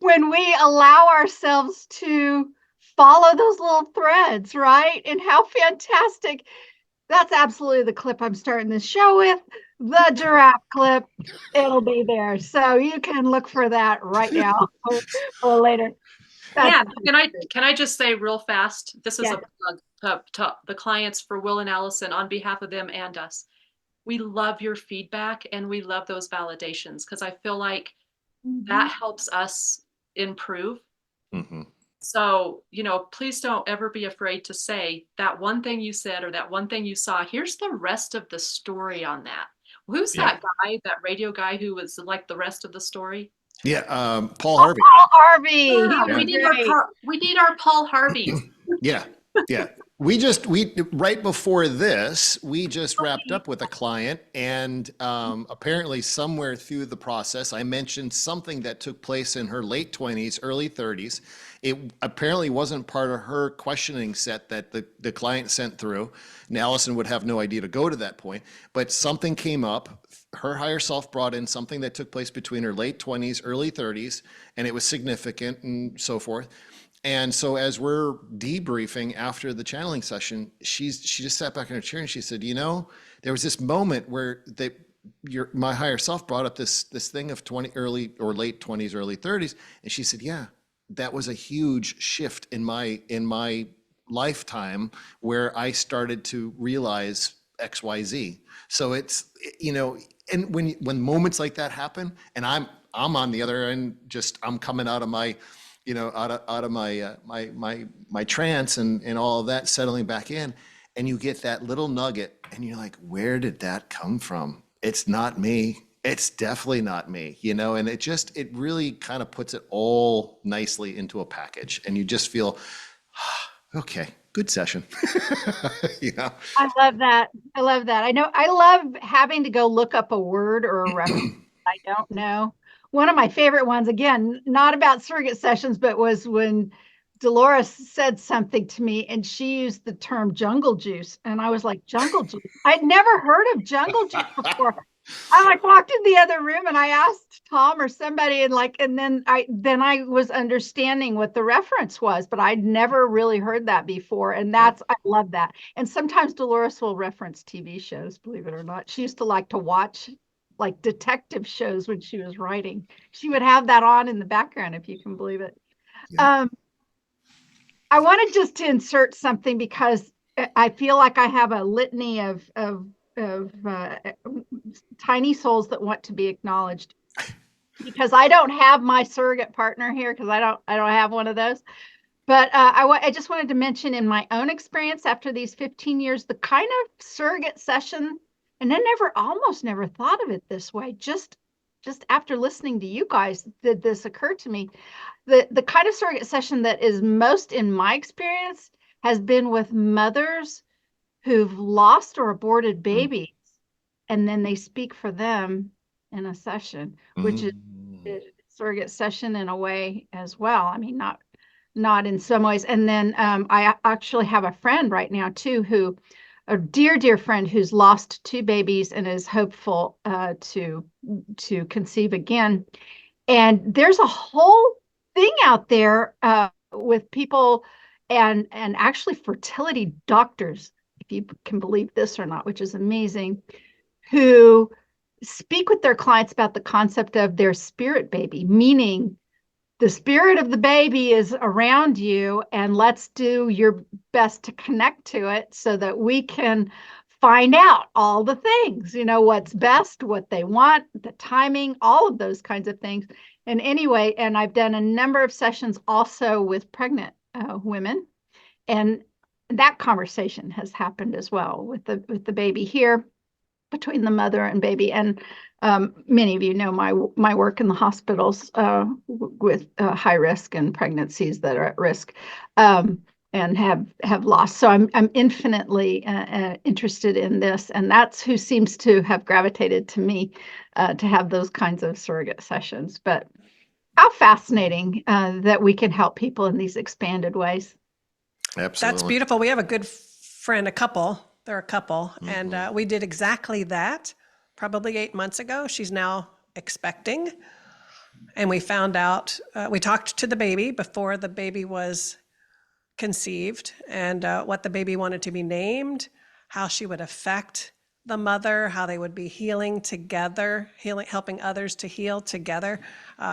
when we allow ourselves to follow those little threads, right? And how fantastic. That's absolutely the clip I'm starting this show with. The giraffe clip. It'll be there. So you can look for that right now or later. Yeah. Can I just say real fast? This is a plug to the clients for Will and Allison on behalf of them and us. We love your feedback and we love those validations because I feel like that helps us improve. Mm-hmm. So, please don't ever be afraid to say that one thing you said or that one thing you saw. Here's the rest of the story on that. Who's that guy, that radio guy who was like the rest of the story? Yeah, Paul Harvey. Paul Harvey. Yeah, we need our Paul Harvey. Yeah. We right before this, we just wrapped up with a client, and apparently somewhere through the process, I mentioned something that took place in her late 20s, early 30s. It apparently wasn't part of her questioning set that the client sent through. And Allison would have no idea to go to that point, but something came up. Her higher self brought in something that took place between her late 20s, early 30s, and it was significant and so forth. And so as we're debriefing after the channeling session, she just sat back in her chair and she said, there was this moment where my higher self brought up this thing of early or late 20s, early 30s. And she said, yeah, that was a huge shift in my lifetime where I started to realize XYZ. So it's, and when moments like that happen, and I'm on the other end, I'm coming out of my, out of my trance and all of that, settling back in, and you get that little nugget and you're like, where did that come from? It's not me. It's definitely not me, and it really kind of puts it all nicely into a package, and you just feel, okay, good session. I love that. I know I love having to go look up a word or a reference I don't know. One of my favorite ones, again, not about surrogate sessions, but was when Dolores said something to me and she used the term jungle juice. And I was like, jungle juice? I'd never heard of jungle juice before. I like walked in the other room and I asked Tom or somebody, and then I was understanding what the reference was, but I'd never really heard that before. And I love that. And sometimes Dolores will reference TV shows, believe it or not. She used to like to watch like detective shows when she was writing. She would have that on in the background, if you can believe it. Yeah. I wanted just to insert something because I feel like I have a litany of tiny souls that want to be acknowledged, because I don't have my surrogate partner here, because I don't have one of those. But I just wanted to mention, in my own experience after these 15 years, the kind of surrogate session, and I almost never thought of it this way. Just after listening to you guys, did this occur to me? The kind of surrogate session that is most in my experience has been with mothers who've lost or aborted babies, and then they speak for them in a session, which is a surrogate session in a way as well. I mean, not in some ways. And then I actually have a friend right now too, a dear friend, who's lost 2 babies and is hopeful to conceive again. And there's a whole thing out there with people and actually fertility doctors, if you can believe this or not, which is amazing, who speak with their clients about the concept of their spirit baby, meaning the spirit of the baby is around you, and let's do your best to connect to it so that we can find out all the things, what's best, what they want, the timing, all of those kinds of things. And anyway, and I've done a number of sessions also with pregnant women, and that conversation has happened as well with the baby here, between the mother and baby. And many of you know my work in the hospitals with high risk and pregnancies that are at risk, and have lost. So I'm infinitely interested in this, and that's who seems to have gravitated to me to have those kinds of surrogate sessions. But how fascinating that we can help people in these expanded ways. Absolutely. That's beautiful. We have a good friend, a couple. They're a couple, and we did exactly that probably 8 months ago. She's now expecting, and we found out, we talked to the baby before the baby was conceived, and what the baby wanted to be named, how she would affect the mother, how they would be healing together, helping others to heal together,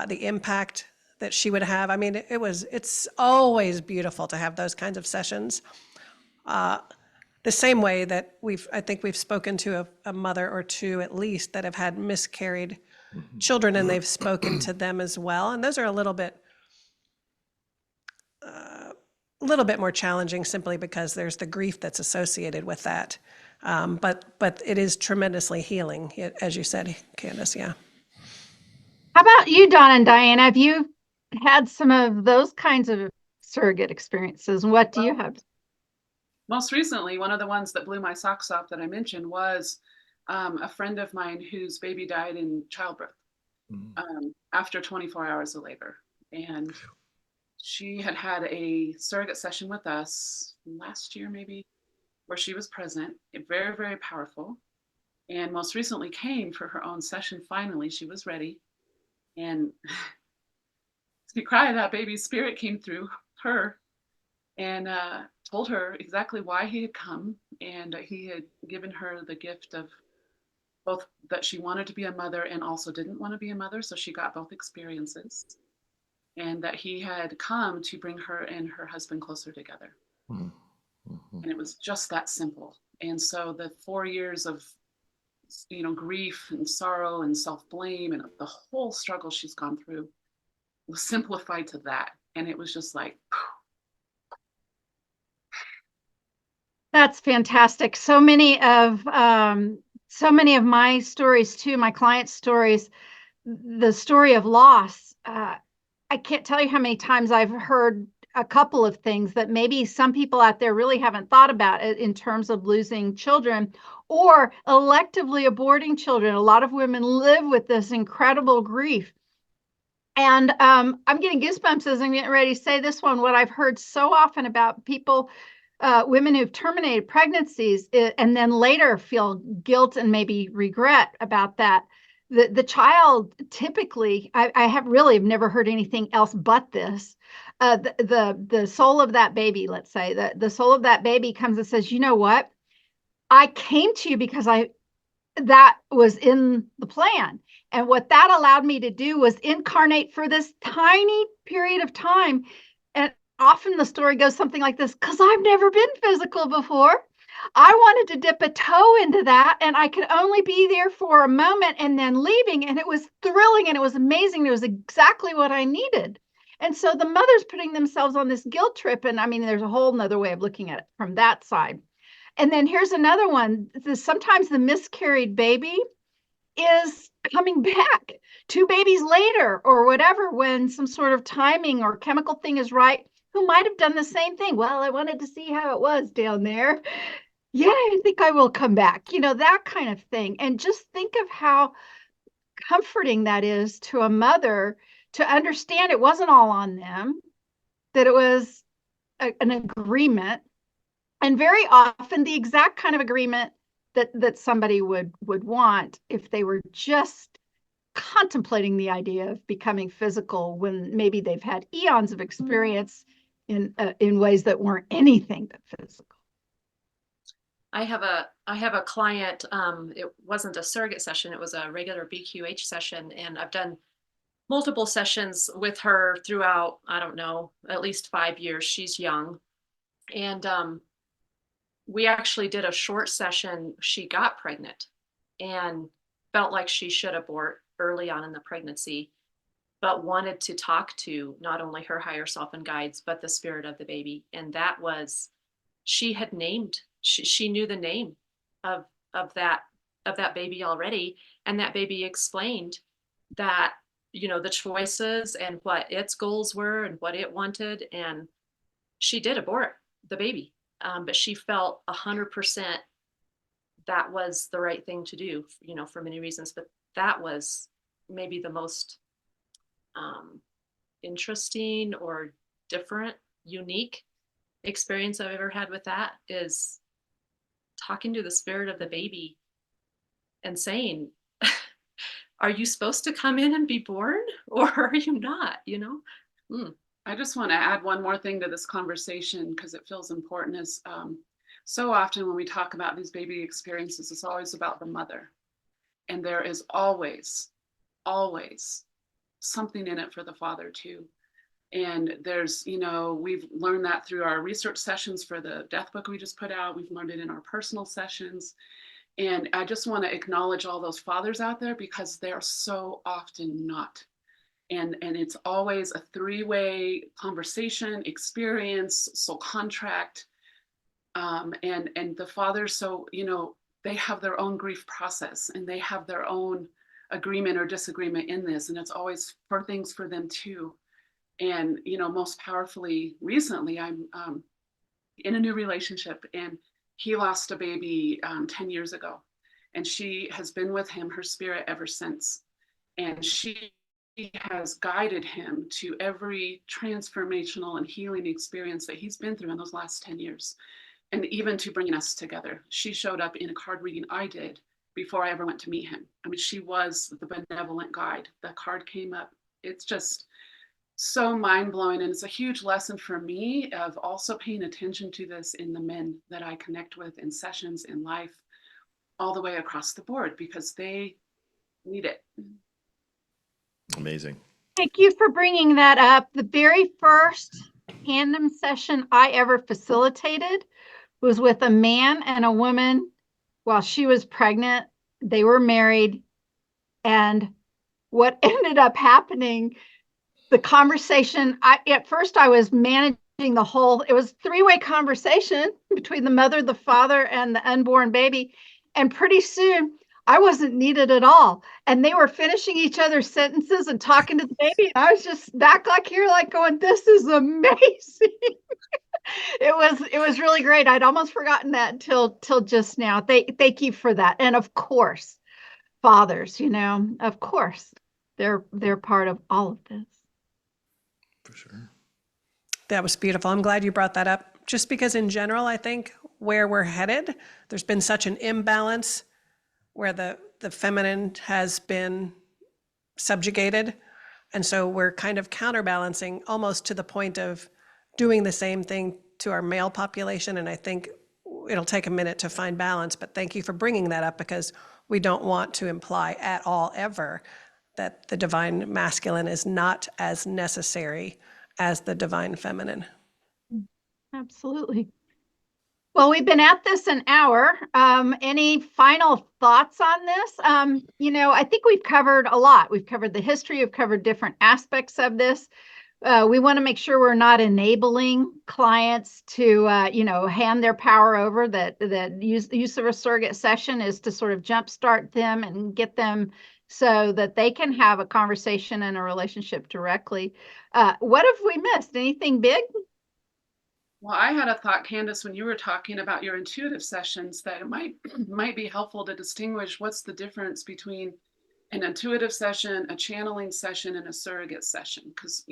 the impact that she would have. I mean, it's always beautiful to have those kinds of sessions. The same way that I think we've spoken to a mother or two at least that have had miscarried children, and they've spoken to them as well. And those are a little bit more challenging, simply because there's the grief that's associated with that. But it is tremendously healing, as you said, Candace. Yeah. How about you, Donna and Diana? Have you had some of those kinds of surrogate experiences? What do you have? Most recently, one of the ones that blew my socks off that I mentioned was a friend of mine whose baby died in childbirth after 24 hours of labor. And she had a surrogate session with us last year, maybe, where she was present, very, very powerful. And most recently came for her own session. Finally, she was ready. And she cried. That baby's spirit came through her and told her exactly why he had come, and he had given her the gift of both that she wanted to be a mother and also didn't want to be a mother, so she got both experiences, and that he had come to bring her and her husband closer together. And it was just that simple. And so the 4 years of grief and sorrow and self-blame and the whole struggle she's gone through was simplified to that. And it was just like, That's fantastic. So many of my stories too, my clients' stories, the story of loss. I can't tell you how many times I've heard a couple of things that maybe some people out there really haven't thought about it in terms of losing children or electively aborting children. A lot of women live with this incredible grief. And I'm getting goosebumps as I'm getting ready to say this one. What I've heard so often about people women who've terminated pregnancies and then later feel guilt and maybe regret about that. The child typically, I have never heard anything else but this. The soul of that baby, let's say, the soul of that baby comes and says, you know what? I came to you because that was in the plan. And what that allowed me to do was incarnate for this tiny period of time. And often the story goes something like this, because I've never been physical before. I wanted to dip a toe into that, and I could only be there for a moment and then leaving. And it was thrilling and it was amazing. It was exactly what I needed. And so the mother's putting themselves on this guilt trip. And I mean, there's a whole nother way of looking at it from that side. And then here's another one. Sometimes the miscarried baby is coming back 2 babies later or whatever, when some sort of timing or chemical thing is right, who might have done the same thing. Well, I wanted to see how it was down there. Yeah, I think I will come back, that kind of thing. And just think of how comforting that is to a mother to understand it wasn't all on them, that it was an agreement, and very often the exact kind of agreement that somebody would want if they were just contemplating the idea of becoming physical, when maybe they've had eons of experience in ways that weren't anything but physical. I have a client, it wasn't a surrogate session, it was a regular BQH session, and I've done multiple sessions with her throughout, I don't know, at least 5 years. She's young. And we actually did a short session. She got pregnant and felt like she should abort early on in the pregnancy, but wanted to talk to not only her higher self and guides, but the spirit of the baby. And that was, she had named, she knew the name of that baby already. And that baby explained that, the choices and what its goals were and what it wanted. And she did abort the baby. But she felt 100% that was the right thing to do, for many reasons. But that was maybe the most interesting or different, unique experience I've ever had with that, is talking to the spirit of the baby and saying, are you supposed to come in and be born, or are you not, I just want to add one more thing to this conversation, because it feels important. Is so often when we talk about these baby experiences, it's always about the mother. And there is always something in it for the father too. And there's, we've learned that through our research sessions for the death book we just put out. We've learned it in our personal sessions. And I just want to acknowledge all those fathers out there, because they're so often not. And it's always a 3-way conversation, experience, soul contract. And the fathers, so, they have their own grief process, and they have their own agreement or disagreement in this. And it's always for things for them too. And, most powerfully recently, I'm in a new relationship, and he lost a baby 10 years ago. And she has been with him, her spirit, ever since. And she has guided him to every transformational and healing experience that he's been through in those last 10 years. And even to bringing us together. She showed up in a card reading I did before I ever went to meet him. I mean, she was the benevolent guide. The card came up. It's just so mind-blowing. And it's a huge lesson for me of also paying attention to this in the men that I connect with in sessions, in life, all the way across the board, because they need it. Amazing. Thank you for bringing that up. The very first tandem session I ever facilitated was with a man and a woman while she was pregnant. They were married. And what ended up happening, the conversation, at first I was managing the whole, it was 3-way conversation between the mother, the father, and the unborn baby. And pretty soon I wasn't needed at all. And they were finishing each other's sentences and talking to the baby. And I was just back like here, like going, this is amazing. It was really great. I'd almost forgotten that till just now. Thank you for that. And of course, fathers, of course, they're part of all of this. For sure. That was beautiful. I'm glad you brought that up. just because in general, I think where we're headed, there's been such an imbalance where the feminine has been subjugated. And so we're kind of counterbalancing almost to the point of doing the same thing to our male population. And I think it'll take a minute to find balance, but thank you for bringing that up, because we don't want to imply at all ever that the divine masculine is not as necessary as the divine feminine. Absolutely. Well, we've been at this an hour. Any final thoughts on this? I think we've covered a lot. We've covered the history, we've covered different aspects of this. We want to make sure we're not enabling clients to, hand their power over, that use of a surrogate session is to sort of jumpstart them and get them so that they can have a conversation and a relationship directly. What have we missed? Anything big? Well, I had a thought, Candace, when you were talking about your intuitive sessions, that it might be helpful to distinguish what's the difference between an intuitive session, a channeling session, and a surrogate session. Because,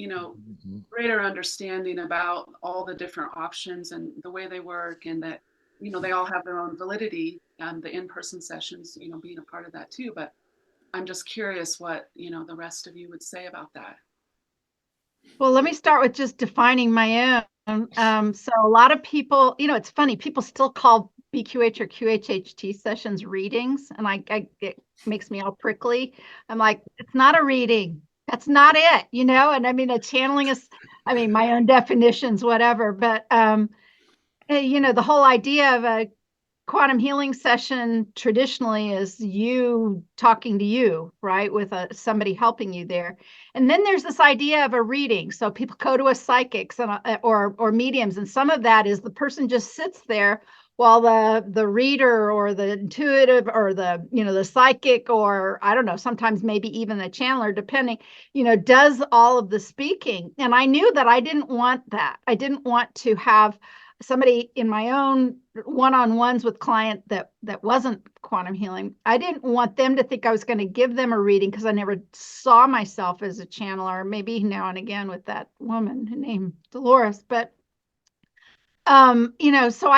greater understanding about all the different options and the way they work, and that, they all have their own validity, the in-person sessions, being a part of that too. But I'm just curious what, the rest of you would say about that. Well, let me start with just defining my own. So a lot of people, it's funny, people still call BQH or QHHT sessions readings, and it makes me all prickly. I'm like, it's not a reading. That's not it, and I mean, a channeling is, my own definitions, whatever. But, the whole idea of a quantum healing session traditionally is you talking to you, right, with somebody helping you there. And then there's this idea of a reading. So people go to a psychics or mediums, and some of that is the person just sits there while the reader or the intuitive or the psychic, or I don't know, sometimes maybe even the channeler, depending, does all of the speaking. And I knew that I didn't want that. I didn't want to have somebody in my own one-on-ones with client that wasn't quantum healing. I didn't want them to think I was going to give them a reading, because I never saw myself as a channeler, maybe now and again with that woman named Dolores. But so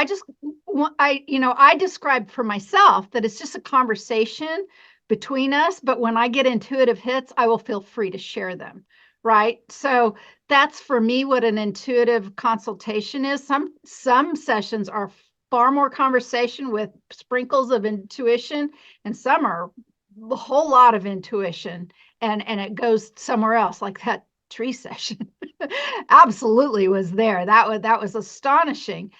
I described for myself that it's just a conversation between us, but when I get intuitive hits, I will feel free to share them. Right. So that's for me what an intuitive consultation is. Some sessions are far more conversation with sprinkles of intuition, and some are a whole lot of intuition, and it goes somewhere else, like that tree session. Absolutely was there. That was astonishing.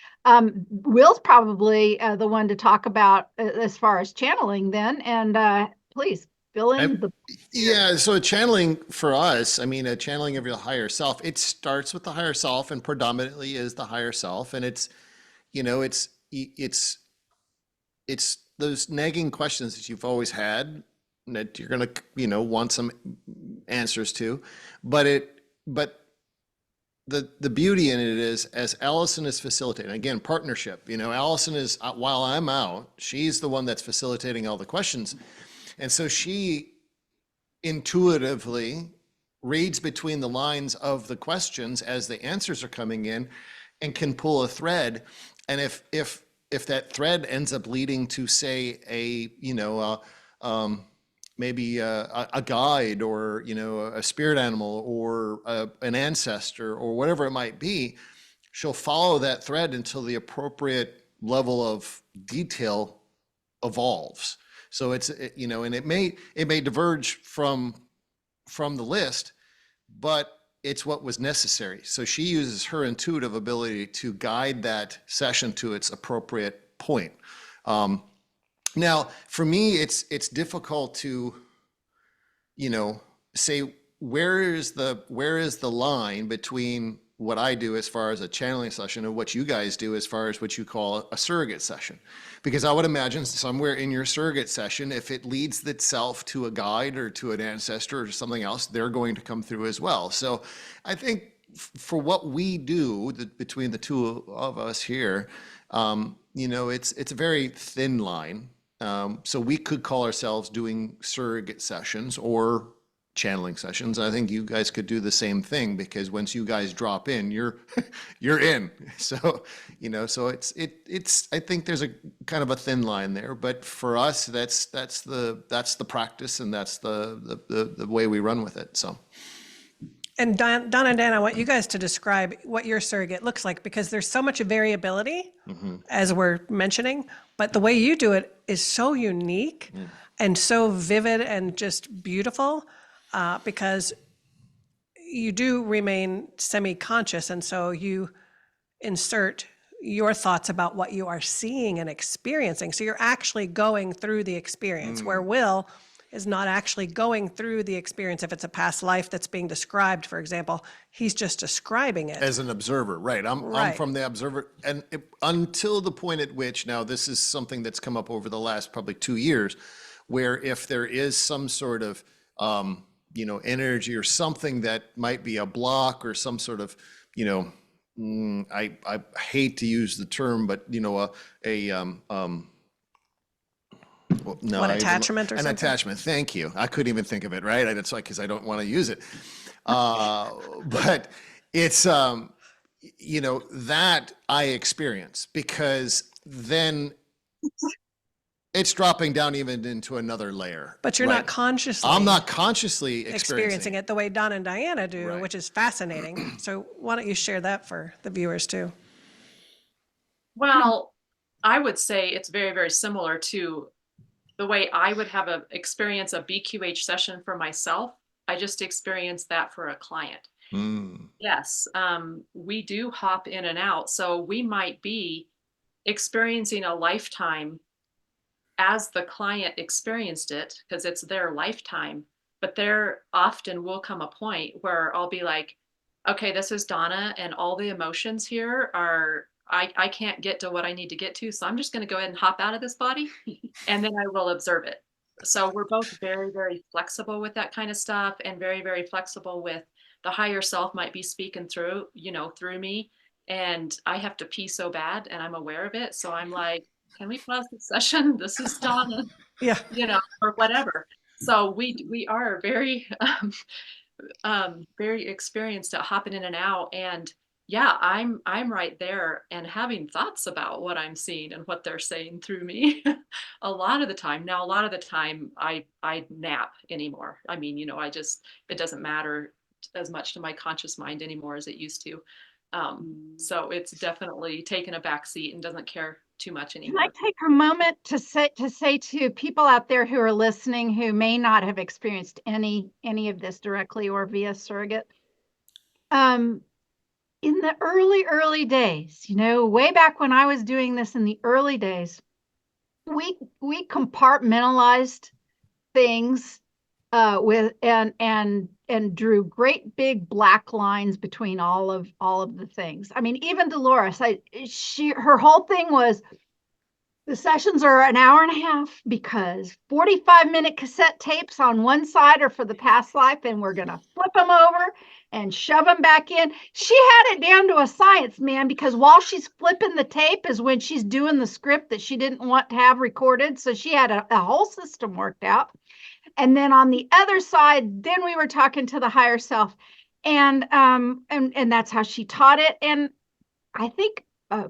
Will's probably the one to talk about as far as channeling then, and please fill in the. Yeah, so channeling for us, a channeling of your higher self, it starts with the higher self and predominantly is the higher self. And it's those nagging questions that you've always had that you're going to, want some answers to. But the beauty in it is, as Allison is facilitating, again, partnership, Allison is, while I'm out, she's the one that's facilitating all the questions. And so she intuitively reads between the lines of the questions as the answers are coming in, and can pull a thread. And if that thread ends up leading to, say, maybe a guide, or a spirit animal, or an ancestor, or whatever it might be, she'll follow that thread until the appropriate level of detail evolves. So it's, and it may diverge from the list, but it's what was necessary. So she uses her intuitive ability to guide that session to its appropriate point. Now, for me, it's difficult to, say where is the line between what I do as far as a channeling session and what you guys do as far as what you call a surrogate session. Because I would imagine somewhere in your surrogate session, if it leads itself to a guide or to an ancestor or something else, they're going to come through as well. So I think for what we do between the two of us here, it's a very thin line. So we could call ourselves doing surrogate sessions or channeling sessions. I think you guys could do the same thing, because once you guys drop in, you're you're in. So, so it's I think there's a kind of a thin line there, but for us, that's the practice, and that's the way we run with it. So. And Donna and Diana, I want you guys to describe what your surrogate looks like, because there's so much variability, as we're mentioning, but the way you do it is so unique and so vivid and just beautiful, because you do remain semi-conscious, and so you insert your thoughts about what you are seeing and experiencing. So you're actually going through the experience, where Will is not actually going through the experience. If it's a past life that's being described, for example, he's just describing it. As an observer, right. I'm from the observer. And until the point at which, now this is something that's come up over the last probably 2 years, where if there is some sort of, energy or something that might be a block or some sort of, I hate to use the term, but, well, no, What, attachment or an something? attachment. Thank you. I couldn't even think of it, right? That's why, because I don't want to use it. But it's, that I experience, because then it's dropping down even into another layer. But you're right? not consciously. I'm not consciously experiencing it the way Donna and Diana do, Right. which is fascinating. So why don't you share that for the viewers too? Well, I would say it's very, very similar to the way I would have experience a BQH session for myself. I just experienced that for a client. Yes, we do hop in and out. So we might be experiencing a lifetime as the client experienced it, because it's their lifetime. But there often will come a point where I'll be like, okay, this is Donna, and all the emotions here are, I can't get to what I need to get to. So I'm just going to go ahead and hop out of this body and then I will observe it. So we're both very, very flexible with that kind of stuff, and very, very flexible with the higher self might be speaking through me. And I have to pee so bad, and I'm aware of it. So I'm like, can we pause the session? This is Donna, Yeah. or whatever. So we are very, very experienced at hopping in and out. And yeah, I'm right there and having thoughts about what I'm seeing and what they're saying through me a lot of the time. Now, a lot of the time I nap anymore. I mean, it doesn't matter as much to my conscious mind anymore as it used to. So it's definitely taken a back seat and doesn't care too much anymore. Can I take a moment to say to people out there who are listening who may not have experienced any of this directly or via surrogate? In the early days, way back when I was doing this in the early days, we compartmentalized things with and drew great big black lines between all of the things. I mean, even Dolores, her whole thing was, the sessions are an hour and a half because 45-minute cassette tapes on one side are for the past life, and we're going to flip them over and shove them back in. She had it down to a science, man, because while she's flipping the tape is when she's doing the script that she didn't want to have recorded. So she had a whole system worked out. And then on the other side, then we were talking to the higher self, and that's how she taught it. And I think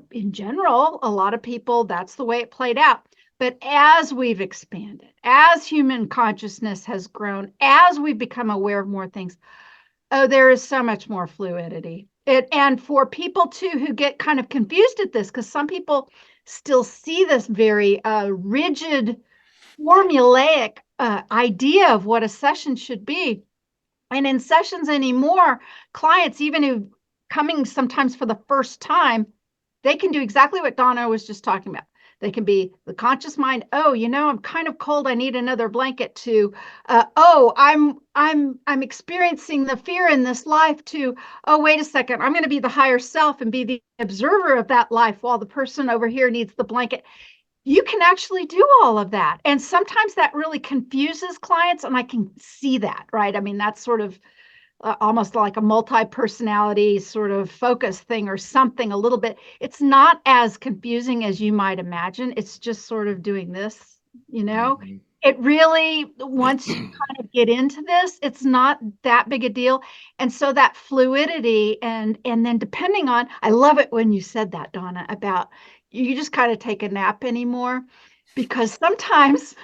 in general, a lot of people, that's the way it played out. But as we've expanded, as human consciousness has grown, as we've become aware of more things, there is so much more fluidity. And for people too who get kind of confused at this, because some people still see this very rigid, formulaic idea of what a session should be. And in sessions anymore, clients, even who coming sometimes for the first time, they can do exactly what Donna was just talking about. They can be the conscious mind. Oh, I'm kind of cold. I need another blanket. To, oh, I'm experiencing the fear in this life. To, oh, wait a second. I'm going to be the higher self and be the observer of that life while the person over here needs the blanket. You can actually do all of that. And sometimes that really confuses clients, and I can see that, right? I mean, that's sort of almost like a multi-personality sort of focus thing or something a little bit. It's not as confusing as you might imagine. It's just sort of doing this, It really, once you kind of get into this, it's not that big a deal. And so that fluidity and then depending on, I love it when you said that, Donna, about you just kind of take a nap anymore, because sometimes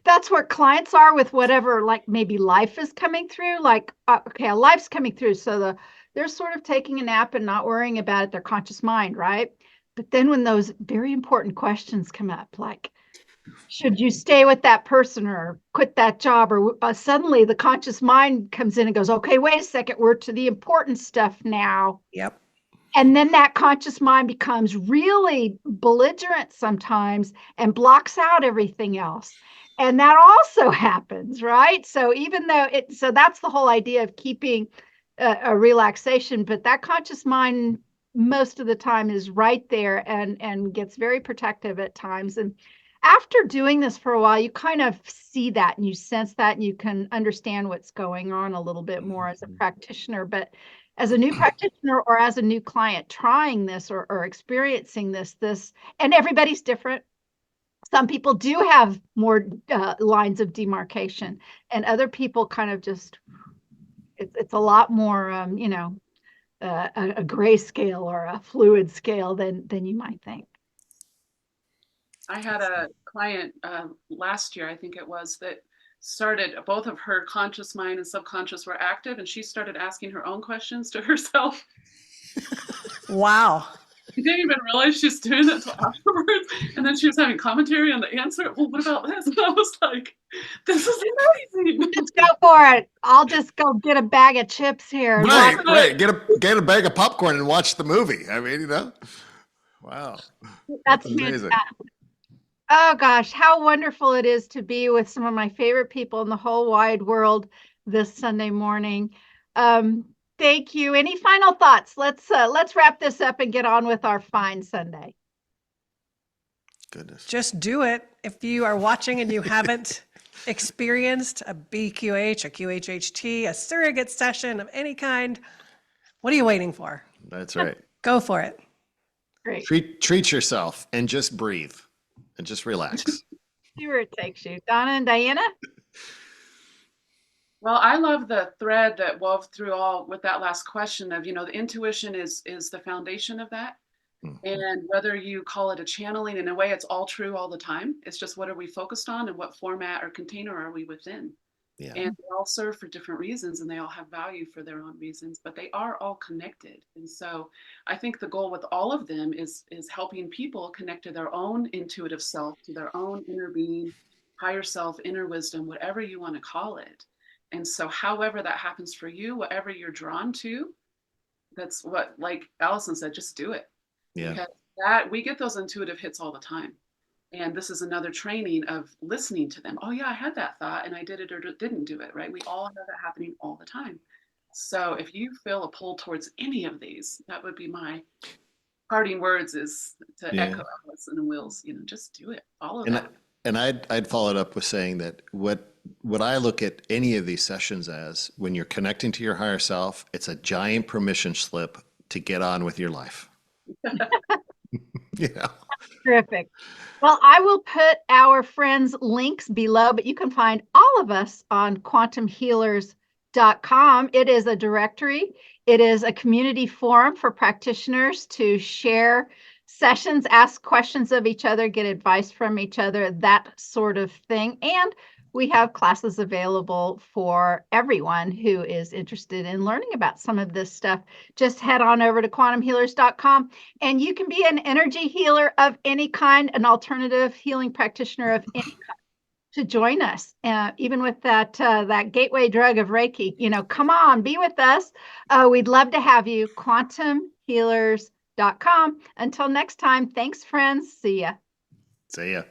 that's where clients are with whatever, like maybe life is coming through, like, okay, a life's coming through. So they're sort of taking a nap and not worrying about it, their conscious mind, right? But then when those very important questions come up, like, should you stay with that person or quit that job, or suddenly the conscious mind comes in and goes, okay, wait a second, we're to the important stuff now. Yep. And then that conscious mind becomes really belligerent sometimes and blocks out everything else. And that also happens, right? So even though so that's the whole idea of keeping a relaxation, but that conscious mind most of the time is right there and gets very protective at times. And after doing this for a while, you kind of see that and you sense that and you can understand what's going on a little bit more as a practitioner. But as a new practitioner or as a new client trying this or experiencing this, and everybody's different. Some people do have more lines of demarcation, and other people kind of just, it's a lot more, a gray scale or a fluid scale than you might think. I had a client last year, I think it was, that started, both of her conscious mind and subconscious were active, and she started asking her own questions to herself. Wow. She didn't even realize she's doing it until afterwards. And then she was having commentary on the answer. Well, what about this? And I was like, this is amazing. Let's go for it. I'll just go get a bag of chips here. Right. Get a bag of popcorn and watch the movie. I mean, wow. That's amazing. fantastic. Oh gosh, how wonderful it is to be with some of my favorite people in the whole wide world this Sunday morning. Thank you. Any final thoughts? Let's wrap this up and get on with our fine Sunday. Goodness. Just do it. If you are watching and you haven't experienced a BQH, a QHHT, a surrogate session of any kind, what are you waiting for? That's right. Go for it. Great. Treat yourself and just breathe and just relax. See where it takes you. Donna and Diana? Well, I love the thread that wove through all with that last question of, the intuition is the foundation of that. Mm-hmm. And whether you call it a channeling, in a way, it's all true all the time. It's just, what are we focused on and what format or container are we within? Yeah. And they all serve for different reasons, and they all have value for their own reasons, but they are all connected. And so I think the goal with all of them is helping people connect to their own intuitive self, to their own inner being, higher self, inner wisdom, whatever you want to call it. And so however that happens for you, whatever you're drawn to, that's what, like Allison said, just do it. Yeah. Because we get those intuitive hits all the time. And this is another training of listening to them. Oh yeah, I had that thought and I did it or didn't do it, right? We all have that happening all the time. So if you feel a pull towards any of these, that would be my parting words, is to echo Allison and Will's, just do it. Follow that. And I'd follow it up with saying that what I look at any of these sessions as, when you're connecting to your higher self, it's a giant permission slip to get on with your life. Yeah. Terrific. Well, I will put our friends' links below, but you can find all of us on quantumhealers.com. It is a directory. It is a community forum for practitioners to share sessions, ask questions of each other, get advice from each other, that sort of thing. And we have classes available for everyone who is interested in learning about some of this stuff. Just head on over to quantumhealers.com, and you can be an energy healer of any kind, an alternative healing practitioner of any kind, to join us. Even with that gateway drug of Reiki, come on, be with us. We'd love to have you. quantumhealers.com. Until next time, thanks, friends. See ya. See ya.